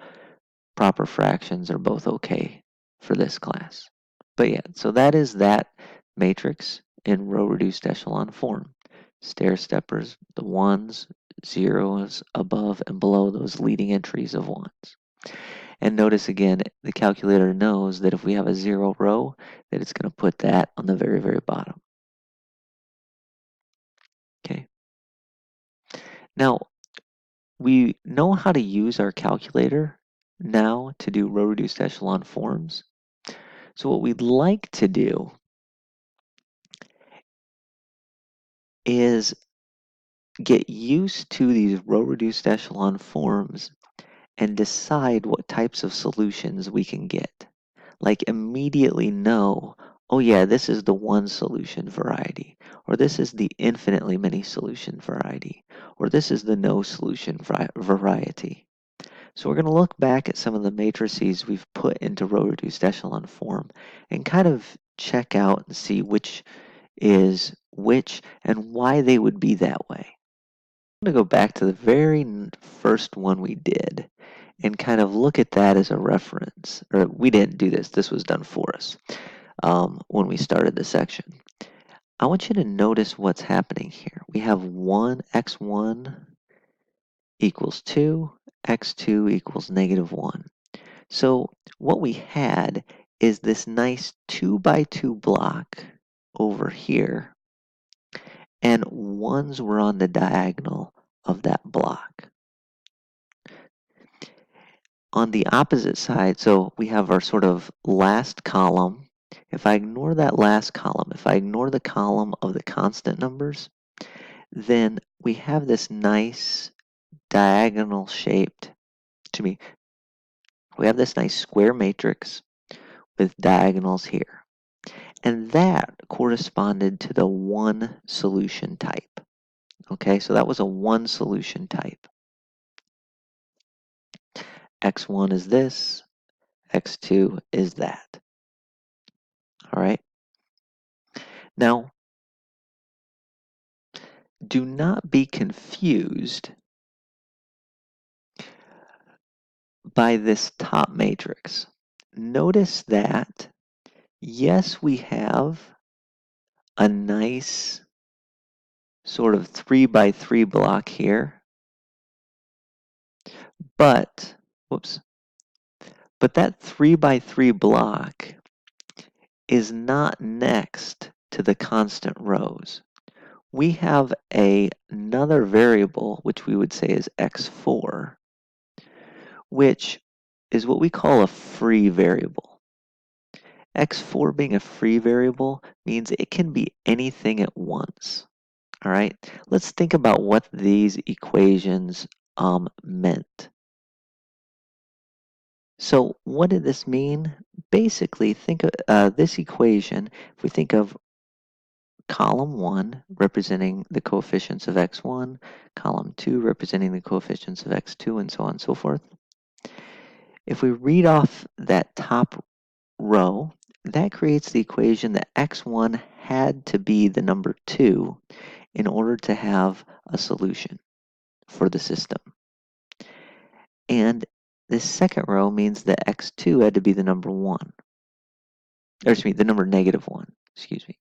proper fractions are both okay for this class. But yeah, so that is that matrix in row reduced echelon form. Stair steppers, the ones, zeros above and below those leading entries of ones. And notice again, the calculator knows that if we have a 0 row, that it's going to put that on the very, very bottom. Okay. Now, we know how to use our calculator now to do row reduced echelon forms. So what we'd like to do is get used to these row reduced echelon forms and decide what types of solutions we can get. Like immediately know, oh yeah, this is the one solution variety, or this is the infinitely many solution variety, or this is the no solution variety. So we're going to look back at some of the matrices we've put into row reduced echelon form and kind of check out and see which is which and why they would be that way. I'm going to go back to the very first one we did and kind of look at that as a reference. Or we didn't do this, this was done for us when we started the section. I want you to notice what's happening here. We have x1 equals 2, x2 equals -1. So what we had is this nice 2 by 2 block over here, and ones were on the diagonal of that block. on the opposite side, so we have our sort of last column. If I ignore that last column, if I ignore the column of the constant numbers, then we have this nice diagonal shaped, we have this nice square matrix with diagonals here. And that corresponded to the one solution type. Okay, so that was a one solution type. X1 is this, X2 is that. All right. Now, do not be confused by this top matrix. Notice that, yes, we have a nice sort of 3 by 3 block here, but, whoops, but that 3 by 3 block is not next to the constant rows. We have another variable, which we would say is x4, which is what we call a free variable. X4 being a free variable means it can be anything at once. All right, let's think about what these equations meant. So what did this mean? Basically, think of this equation, if we think of column 1 representing the coefficients of x1, column 2 representing the coefficients of x2, and so on and so forth. If we read off that top row, that creates the equation that x1 had to be the number 2 in order to have a solution for the system. And this second row means that x2 had to be the number 1. Or excuse me, the number -1, excuse me.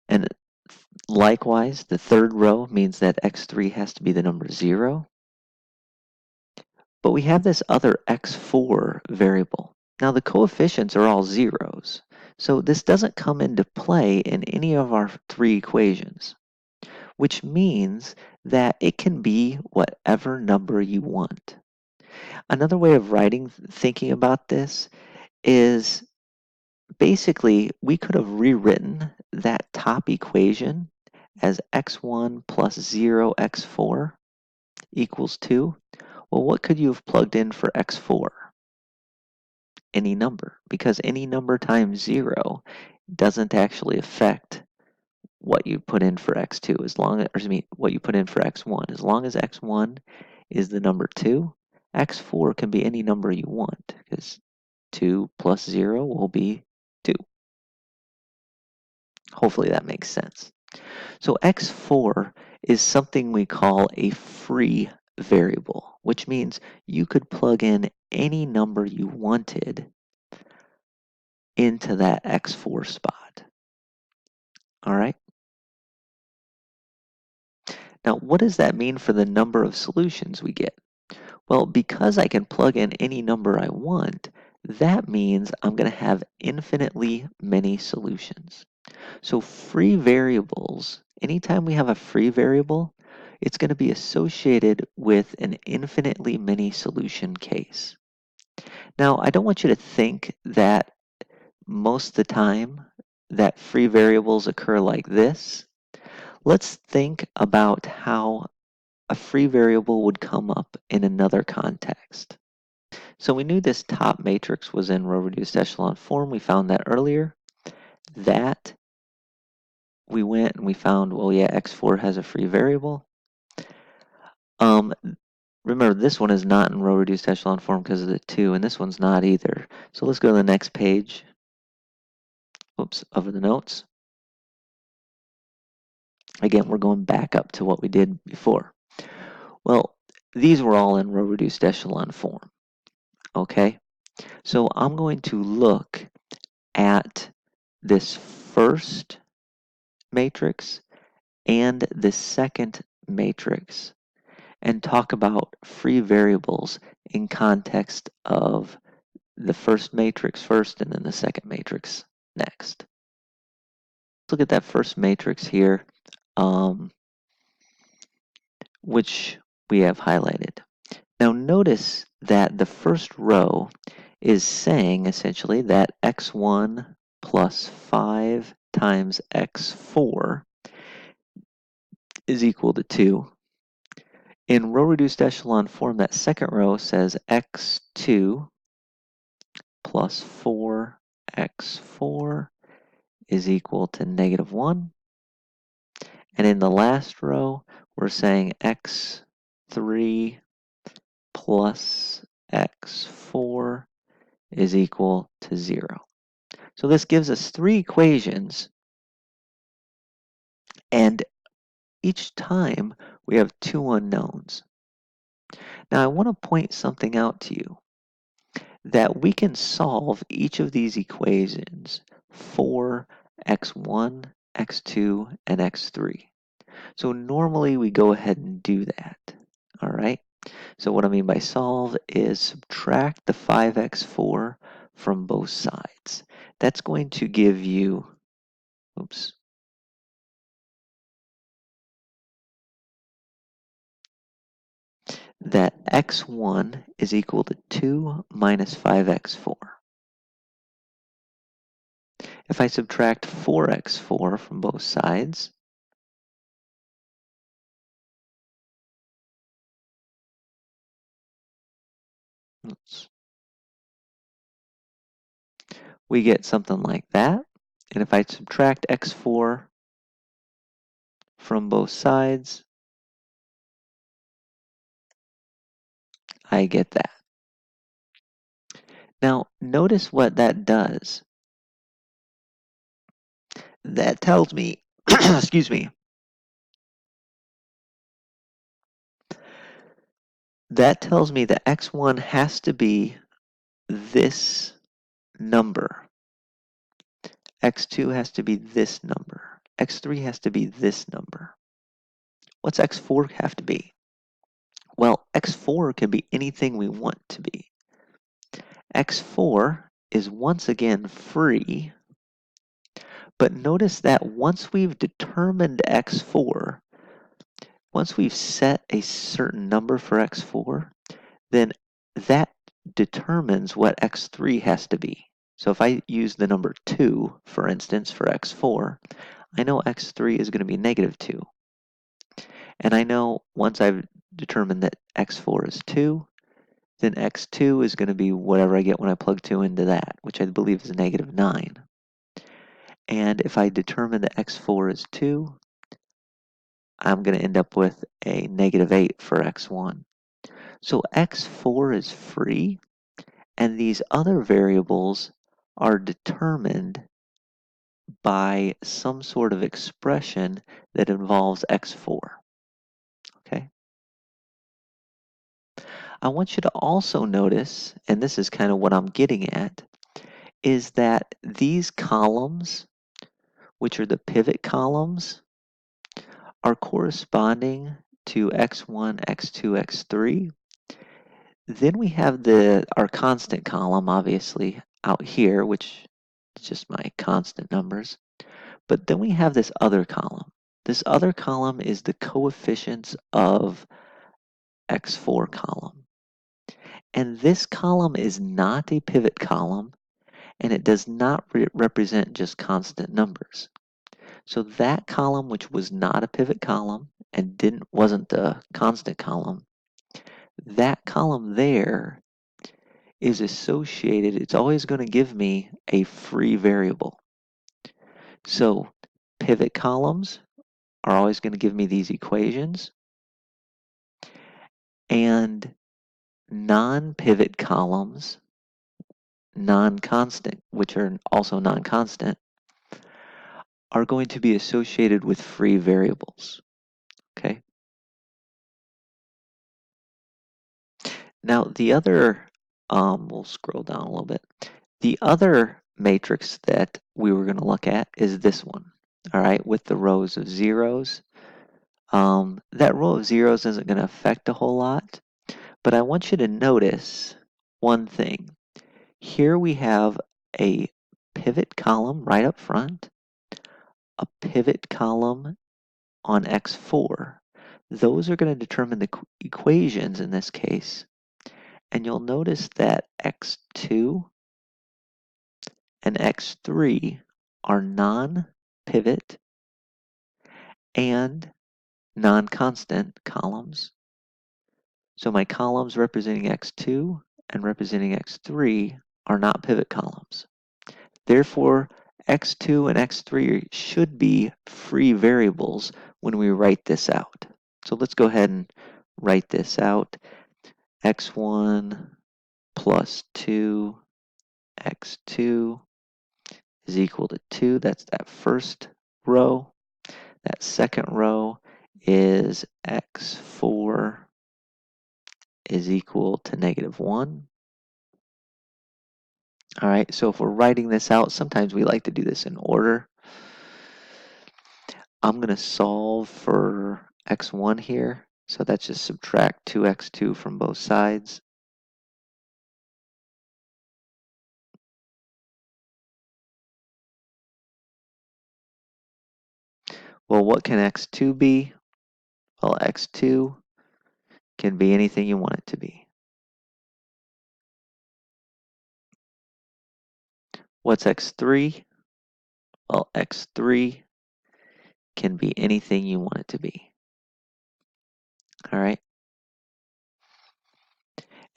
And likewise, the third row means that x3 has to be the number 0. But we have this other x4 variable. Now the coefficients are all zeros, so this doesn't come into play in any of our three equations, which means that it can be whatever number you want. Another way of thinking about this is basically we could have rewritten that top equation as x1 plus 0x4 equals 2. Well, what could you have plugged in for x4? Any number, because any number times 0 doesn't actually affect what you put in for x2 as long as, or I mean, what you put in for x1. As long as x1 is the number 2, x4 can be any number you want, because 2 plus 0 will be 2. Hopefully that makes sense. So x4 is something we call a free variable, which means you could plug in any number you wanted into that x4 spot. All right. Now, what does that mean for the number of solutions we get? Well, because I can plug in any number I want, that means I'm going to have infinitely many solutions. So free variables, anytime we have a free variable, it's going to be associated with an infinitely many solution case. Now, I don't want you to think that most of the time that free variables occur like this. Let's think about how a free variable would come up in another context. So we knew this top matrix was in row reduced echelon form. We found that earlier. That we went and we found, well, yeah, x4 has a free variable. Remember, this one is not in row reduced echelon form because of the 2, and this one's not either. So let's go to the next page. Oops, over the notes. Again, we're going back up to what we did before. Well, these were all in row reduced echelon form. Okay, so I'm going to look at this first matrix and the second matrix and talk about free variables in context of the first matrix first and then the second matrix next. Let's look at that first matrix here, which we have highlighted. Now notice that the first row is saying essentially that x1 plus 5 times x4 is equal to 2. In row reduced echelon form, that second row says x2 plus 4x4 is equal to -1. And in the last row, we're saying x3 plus x4 is equal to 0. So this gives us 3 equations, and each time we have 2 unknowns. Now I want to point something out to you, that we can solve each of these equations for x1, x2, and x3. So normally we go ahead and do that, all right? So what I mean by solve is subtract the 5x4 from both sides. That's going to give you, oops, that x1 is equal to 2 minus 5x4. If I subtract 4x4 from both sides, oops, we get something like that. And if I subtract x4 from both sides, I get that. Now, notice what that does. That tells me, excuse me, that tells me that x1 has to be this number. x2 has to be this number. x3 has to be this number. What's x4 have to be? Well, x4 can be anything we want to be. x4 is once again free, but notice that once we've determined x4, once we've set a certain number for x4, then that determines what x3 has to be. So if I use the number 2, for instance, for x4, I know x3 is going to be -2. And I know once I've determined that x4 is 2, then x2 is going to be whatever I get when I plug 2 into that, which I believe is -9. And if I determine that x4 is 2, I'm going to end up with a -8 for x1. So x4 is free, and these other variables are determined by some sort of expression that involves x4. Okay. I want you to also notice, and this is kind of what I'm getting at, is that these columns, which are the pivot columns, are corresponding to x1, x2, x3. Then we have our constant column, obviously, out here, which is just my constant numbers. But then we have this other column. This other column is the coefficients of x4 column. And this column is not a pivot column, and it does not represent just constant numbers. So that column, which was not a pivot column and wasn't the constant column, that column there is associated, it's always going to give me a free variable. So pivot columns are always going to give me these equations, and non-pivot columns, non-constant, which are also non-constant, are going to be associated with free variables. Okay. Now the other, we'll scroll down a little bit. The other matrix that we were going to look at is this one, all right, with the rows of zeros. That row of zeros isn't going to affect a whole lot, but I want you to notice one thing. Here we have a pivot column right up front, a pivot column on x4. Those are going to determine the equations in this case and you'll notice that x2 and x3 are non-pivot and non-constant columns. So my columns representing x2 and representing x3 are not pivot columns. Therefore, x2 and x3 should be free variables when we write this out. So let's go ahead and write this out. x1 plus 2, x2 is equal to 2. That's that first row. That second row is x4 is equal to -1. All right, so if we're writing this out, sometimes we like to do this in order. I'm going to solve for x1 here. So that's just subtract 2x2 from both sides. Well, what can x2 be? Well, x2 can be anything you want it to be. What's x3? Well, x3 can be anything you want it to be. All right.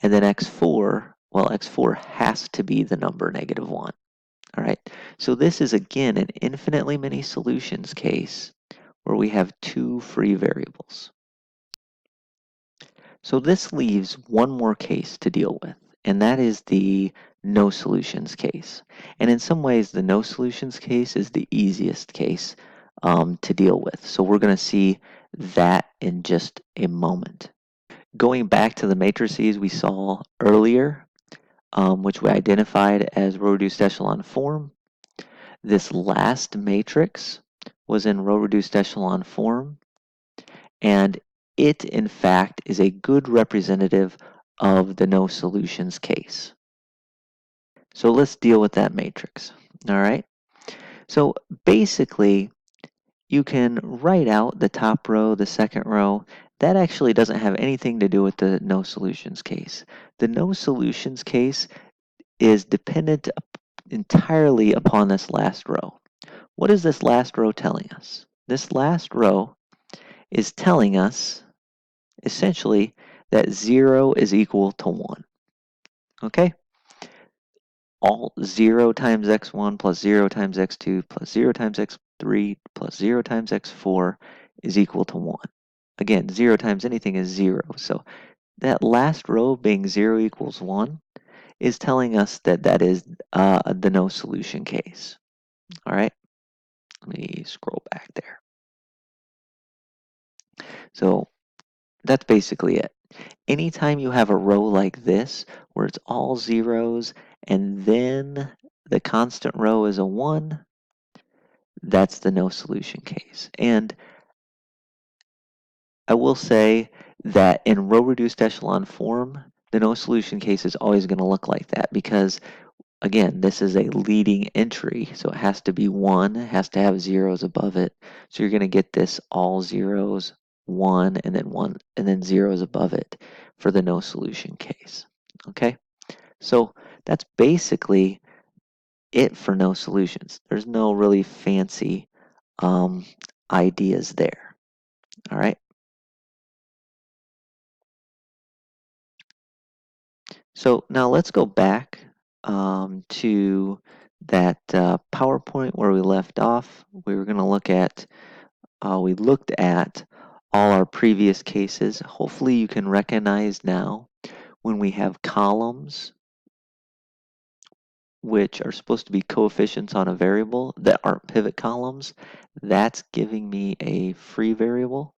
And then x4, well, x4 has to be the number -1. All right. So this is, again, an infinitely many solutions case where we have two free variables. So this leaves one more case to deal with, and that is the no solutions case. And in some ways, the no solutions case is the easiest case to deal with. So we're going to see that in just a moment. Going back to the matrices we saw earlier, which we identified as row reduced echelon form, this last matrix was in row reduced echelon form, and it, in fact, is a good representative of the no solutions case. So let's deal with that matrix. All right. So basically, you can write out the top row, the second row. That actually doesn't have anything to do with the no solutions case. The no solutions case is dependent entirely upon this last row. What is this last row telling us? This last row is telling us essentially that 0 is equal to 1. Okay? All 0 times x1 plus 0 times x2 plus 0 times x3 plus 0 times x4 is equal to 1. Again, 0 times anything is 0. So that last row being 0 equals 1 is telling us that that is the no solution case. All right? Let me scroll back there. So that's basically it. Anytime you have a row like this, where it's all zeros, and then the constant row is a 1, that's the no solution case. And I will say that in row reduced echelon form, the no solution case is always going to look like that because, again, this is a leading entry, so it has to be 1, it has to have zeros above it. So you're going to get this all zeros, 1, and then 1, and then zeros above it for the no solution case. Okay, so that's basically it for no solutions. There's no really fancy ideas there. All right. So now let's go back to that PowerPoint where we left off. We were going to look at, we looked at all our previous cases. Hopefully you can recognize now when we have columns which are supposed to be coefficients on a variable that aren't pivot columns, that's giving me a free variable.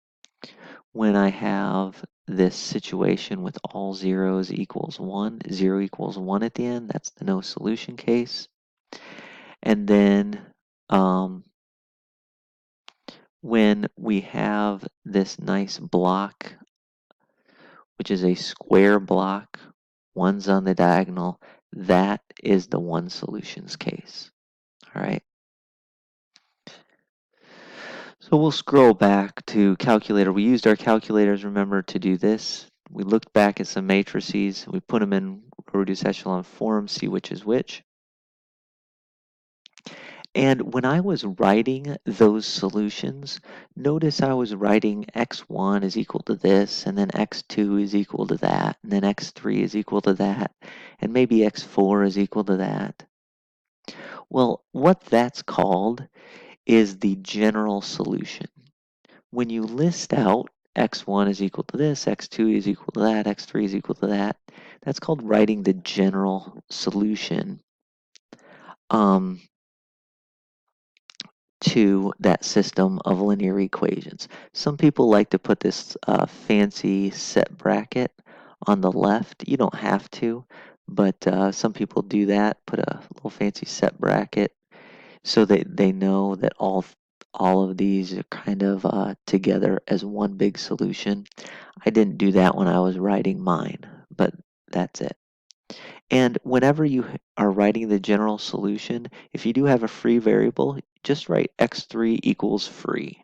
When I have this situation with all zeros equals 1, 0 equals 1 at the end, that's the no solution case. And then when we have this nice block, which is a square block, one's on the diagonal, that is the one solutions case. All right. So we'll scroll back to calculator. We used our calculators, remember, to do this. We looked back at some matrices. We put them in row reduced echelon form, see which is which. And when I was writing those solutions, notice I was writing x1 is equal to this, and then x2 is equal to that, and then x3 is equal to that, and maybe x4 is equal to that. Well, what that's called is the general solution. When you list out x1 is equal to this, x2 is equal to that, x3 is equal to that, that's called writing the general solution to that system of linear equations. Some people like to put this fancy set bracket on the left. You don't have to, but some people do that, put a little fancy set bracket so that they know that all of these are kind of together as one big solution. I didn't do that when I was writing mine, but that's it. And whenever you are writing the general solution, if you do have a free variable, just write x3 equals free,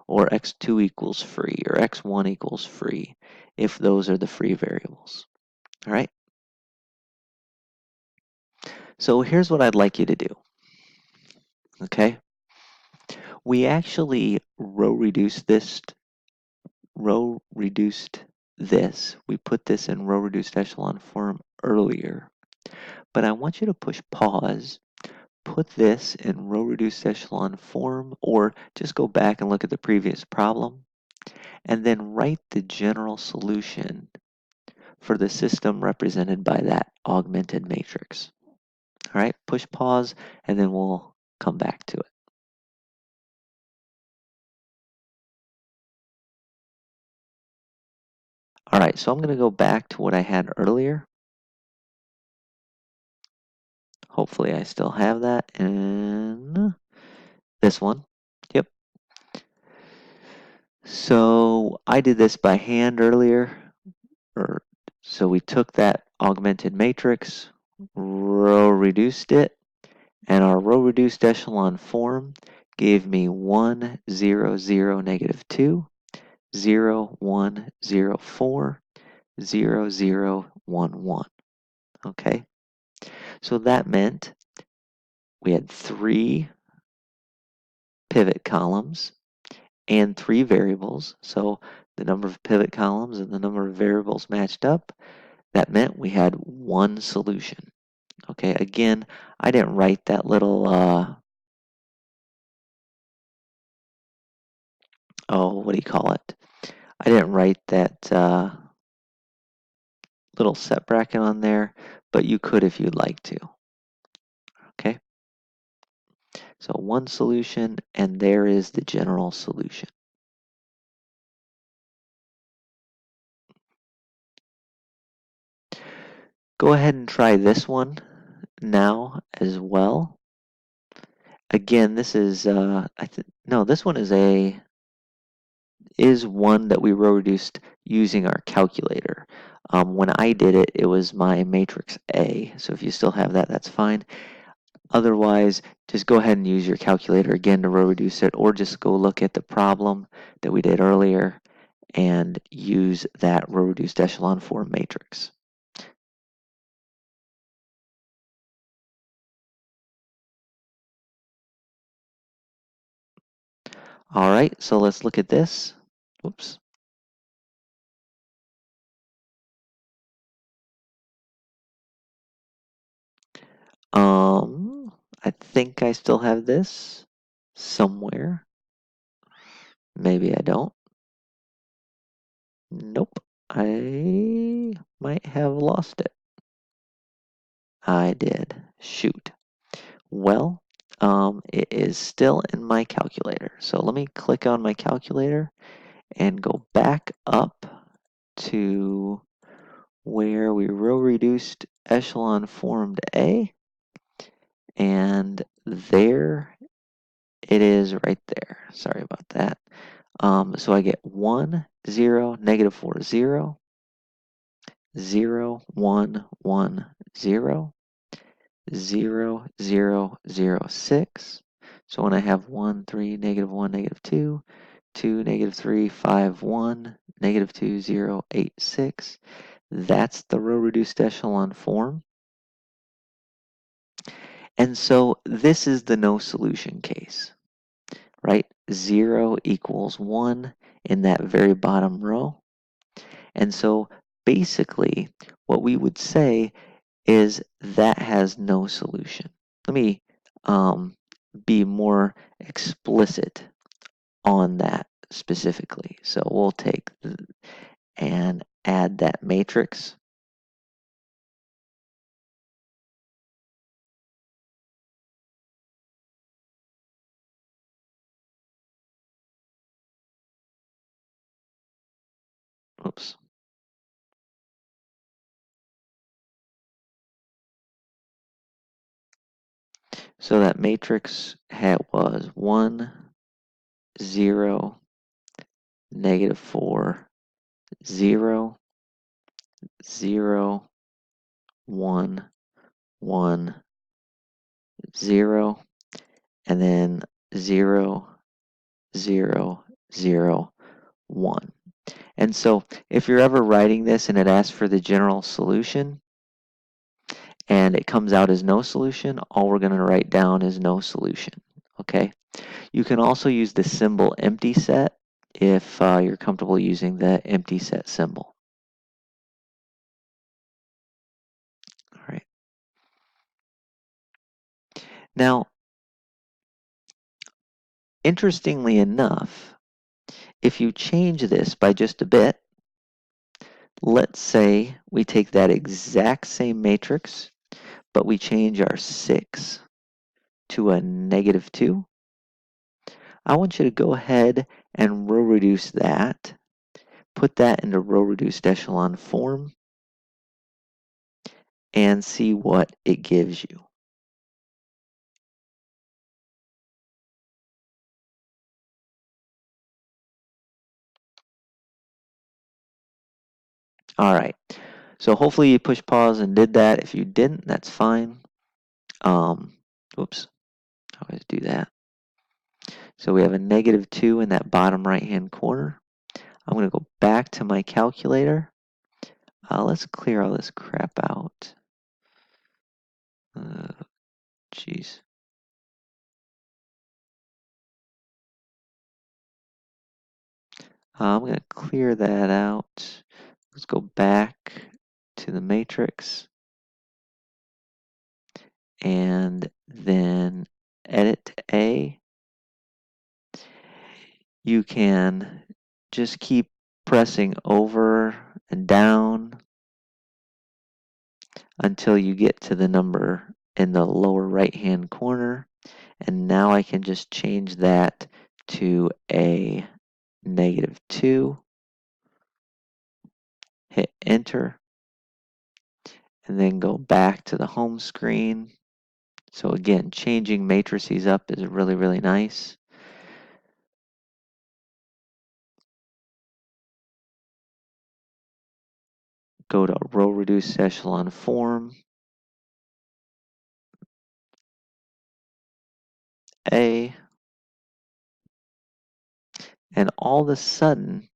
or x2 equals free, or x1 equals free, if those are the free variables. All right? So here's what I'd like you to do. Okay? We actually row reduced this. We put this in row reduced echelon form earlier. But I want you to push pause, put this in row reduced echelon form, or just go back and look at the previous problem, and then write the general solution for the system represented by that augmented matrix. All right, push pause, and then we'll come back to it. All right, so I'm going to go back to what I had earlier. Hopefully I still have that in this one. Yep. So I did this by hand earlier. So we took that augmented matrix, row reduced it, and our row reduced echelon form gave me 1, 0, 0, negative 2, 0, 1, 0, 4, 0, 0, 1, 1. Okay, so that meant we had 3 pivot columns and 3 variables. So the number of pivot columns and the number of variables matched up. That meant we had one solution. Okay, again, I didn't write that little, what do you call it? I didn't write that little set bracket on there, but you could if you'd like to. Okay, so one solution, and there is the general solution. Go ahead and try this one now as well. Again, this is, no, this one is one that we row reduced using our calculator. When I did it, it was my matrix A. So if you still have that, that's fine. Otherwise, just go ahead and use your calculator again to row reduce it, or just go look at the problem that we did earlier and use that row reduced echelon form matrix. All right, so let's look at this. Whoops. I think I still have this somewhere. Maybe I don't. Nope. I might have lost it. I did. Shoot. Well, it is still in my calculator. So let me click on my calculator and go back up to where we row reduced echelon formed A. And there it is right there. Sorry about that. So I get 1, 0, negative 4, 0, 0, 1, 1, 0, 0, 0, 0, 6. So when I have 1, 3, negative 1, negative 2, 2, negative 3, 5, 1, negative 2, 0, 8, 6. That's the row reduced echelon form. And so this is the no solution case, right? 0 equals 1 in that very bottom row. And so basically what we would say is that has no solution. Let me be more explicit on that specifically. So we'll take and add that matrix. Oops. So that matrix was 1, 0, negative 4, 0, 0, 1, 1, 0, and then 0, 0, 0, 1. And so if you're ever writing this and it asks for the general solution and it comes out as no solution, all we're going to write down is no solution. Okay. You can also use the symbol empty set if you're comfortable using the empty set symbol. All right. Now, interestingly enough, if you change this by just a bit, let's say we take that exact same matrix, but we change our 6 to a negative 2. I want you to go ahead and row reduce that, put that into row reduced echelon form, and see what it gives you. All right, so hopefully you push pause and did that. If you didn't, that's fine. Oops, I always do that. So we have a negative 2 in that bottom right-hand corner. I'm going to go back to my calculator. Let's clear all this crap out. Jeez. I'm going to clear that out. Let's go back to the matrix and then edit A. You can just keep pressing over and down until you get to the number in the lower right hand corner. And now I can just change that to a negative 2. Hit enter and then go back to the home screen. So again, changing matrices up is really, really nice. Go to row reduced echelon form, A, and all of a sudden,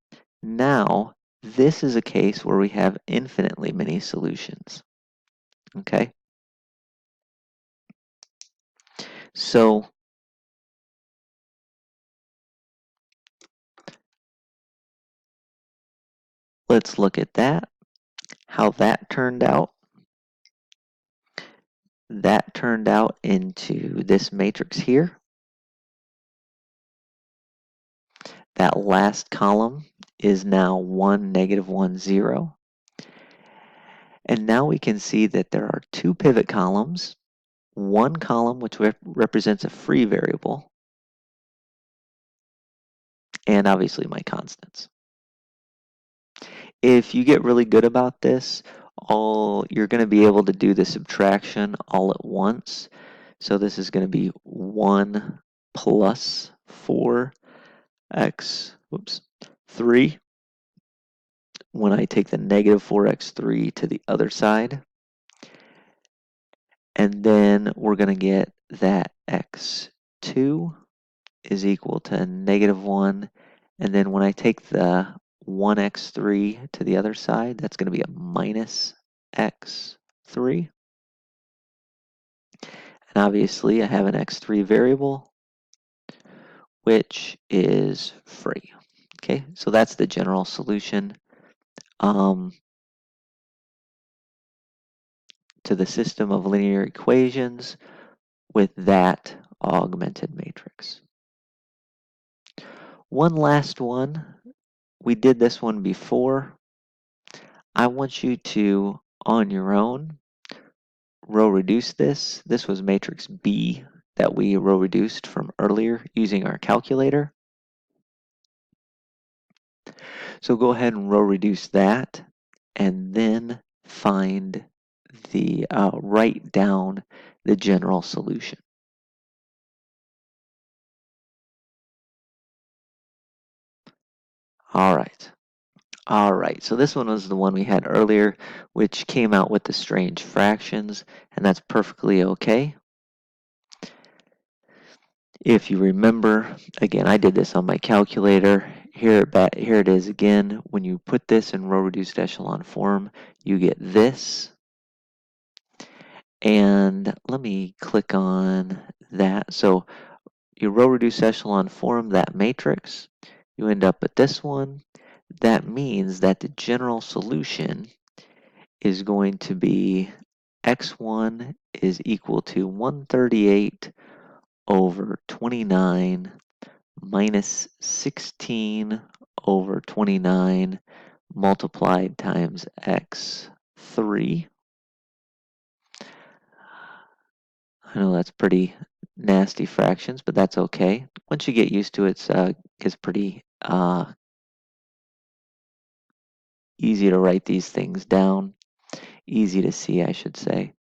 now this is a case where we have infinitely many solutions. Okay? So let's look at that, how that turned out. That turned out into this matrix here. That last column is now 1, negative 1, 0. And now we can see that there are 2 pivot columns, one column which represents a free variable, and obviously my constants. If you get really good about this, you're going to be able to do the subtraction all at once. So this is going to be 1 plus 4x, 3, when I take the negative 4x3 to the other side. And then we're going to get that x2 is equal to negative 1. And then when I take the 1x3 to the other side. That's going to be a minus x3. And obviously I have an x3 variable, which is free. Okay, so that's the general solution to the system of linear equations with that augmented matrix. One last one. We did this one before. I want you to, on your own, row reduce this. This was matrix B that we row reduced from earlier using our calculator. So go ahead and row reduce that and then find the, write down the general solution. All right. All right, so this one was the one we had earlier, which came out with the strange fractions, and that's perfectly okay. If you remember, again, I did this on my calculator. Here it is again. When you put this in row reduced echelon form, you get this. And let me click on that. So you row reduced echelon form that matrix, you end up with this one. That means that the general solution is going to be x1 is equal to 138 over 29 minus 16 over 29 multiplied times x3. I know that's pretty nasty fractions, but that's okay. Once you get used to it, it's pretty easy to write these things down. Easy to see, I should say.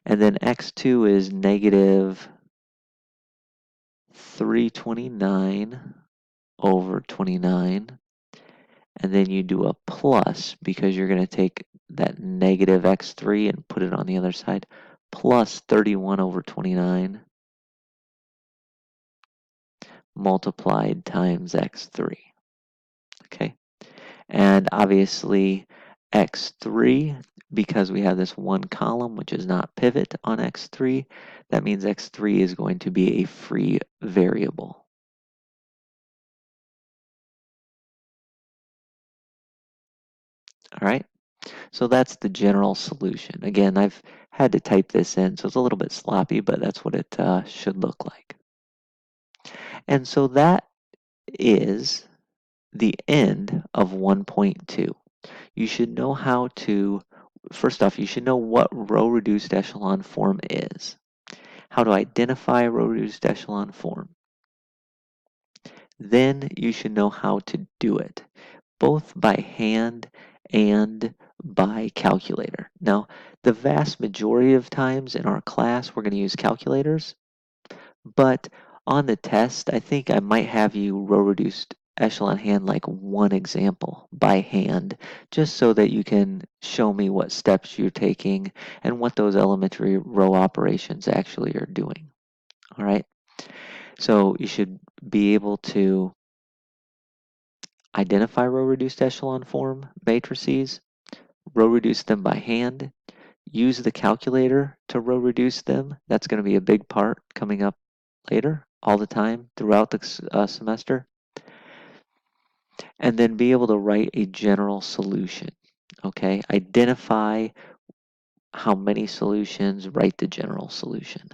And then x2 is negative 329 over 29. And then you do a plus because you're going to take that negative x3 and put it on the other side, plus 31 over 29 multiplied times x3. Okay, and obviously x3, because we have this one column which is not pivot on x3, that means x3 is going to be a free variable. All right, so that's the general solution. Again, I've had to type this in, so it's a little bit sloppy, but that's what it should look like. And so that is the end of 1.2. You should know how to, first off, you should know what row reduced echelon form is, how to identify row reduced echelon form. Then you should know how to do it, both by hand and by calculator. Now, the vast majority of times in our class, we're going to use calculators, but on the test, I think I might have you row reduced echelon hand like one example by hand, just so that you can show me what steps you're taking and what those elementary row operations actually are doing. All right. So you should be able to identify row reduced echelon form matrices, row reduce them by hand, use the calculator to row reduce them. That's going to be a big part coming up later, all the time throughout the semester. And then be able to write a general solution. Okay, identify how many solutions, write the general solution.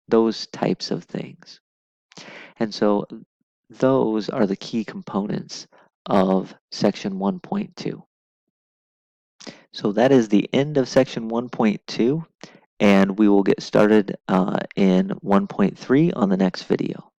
Those types of things. And so those are the key components of section 1.2. So that is the end of section 1.2, and we will get started in 1.3 on the next video.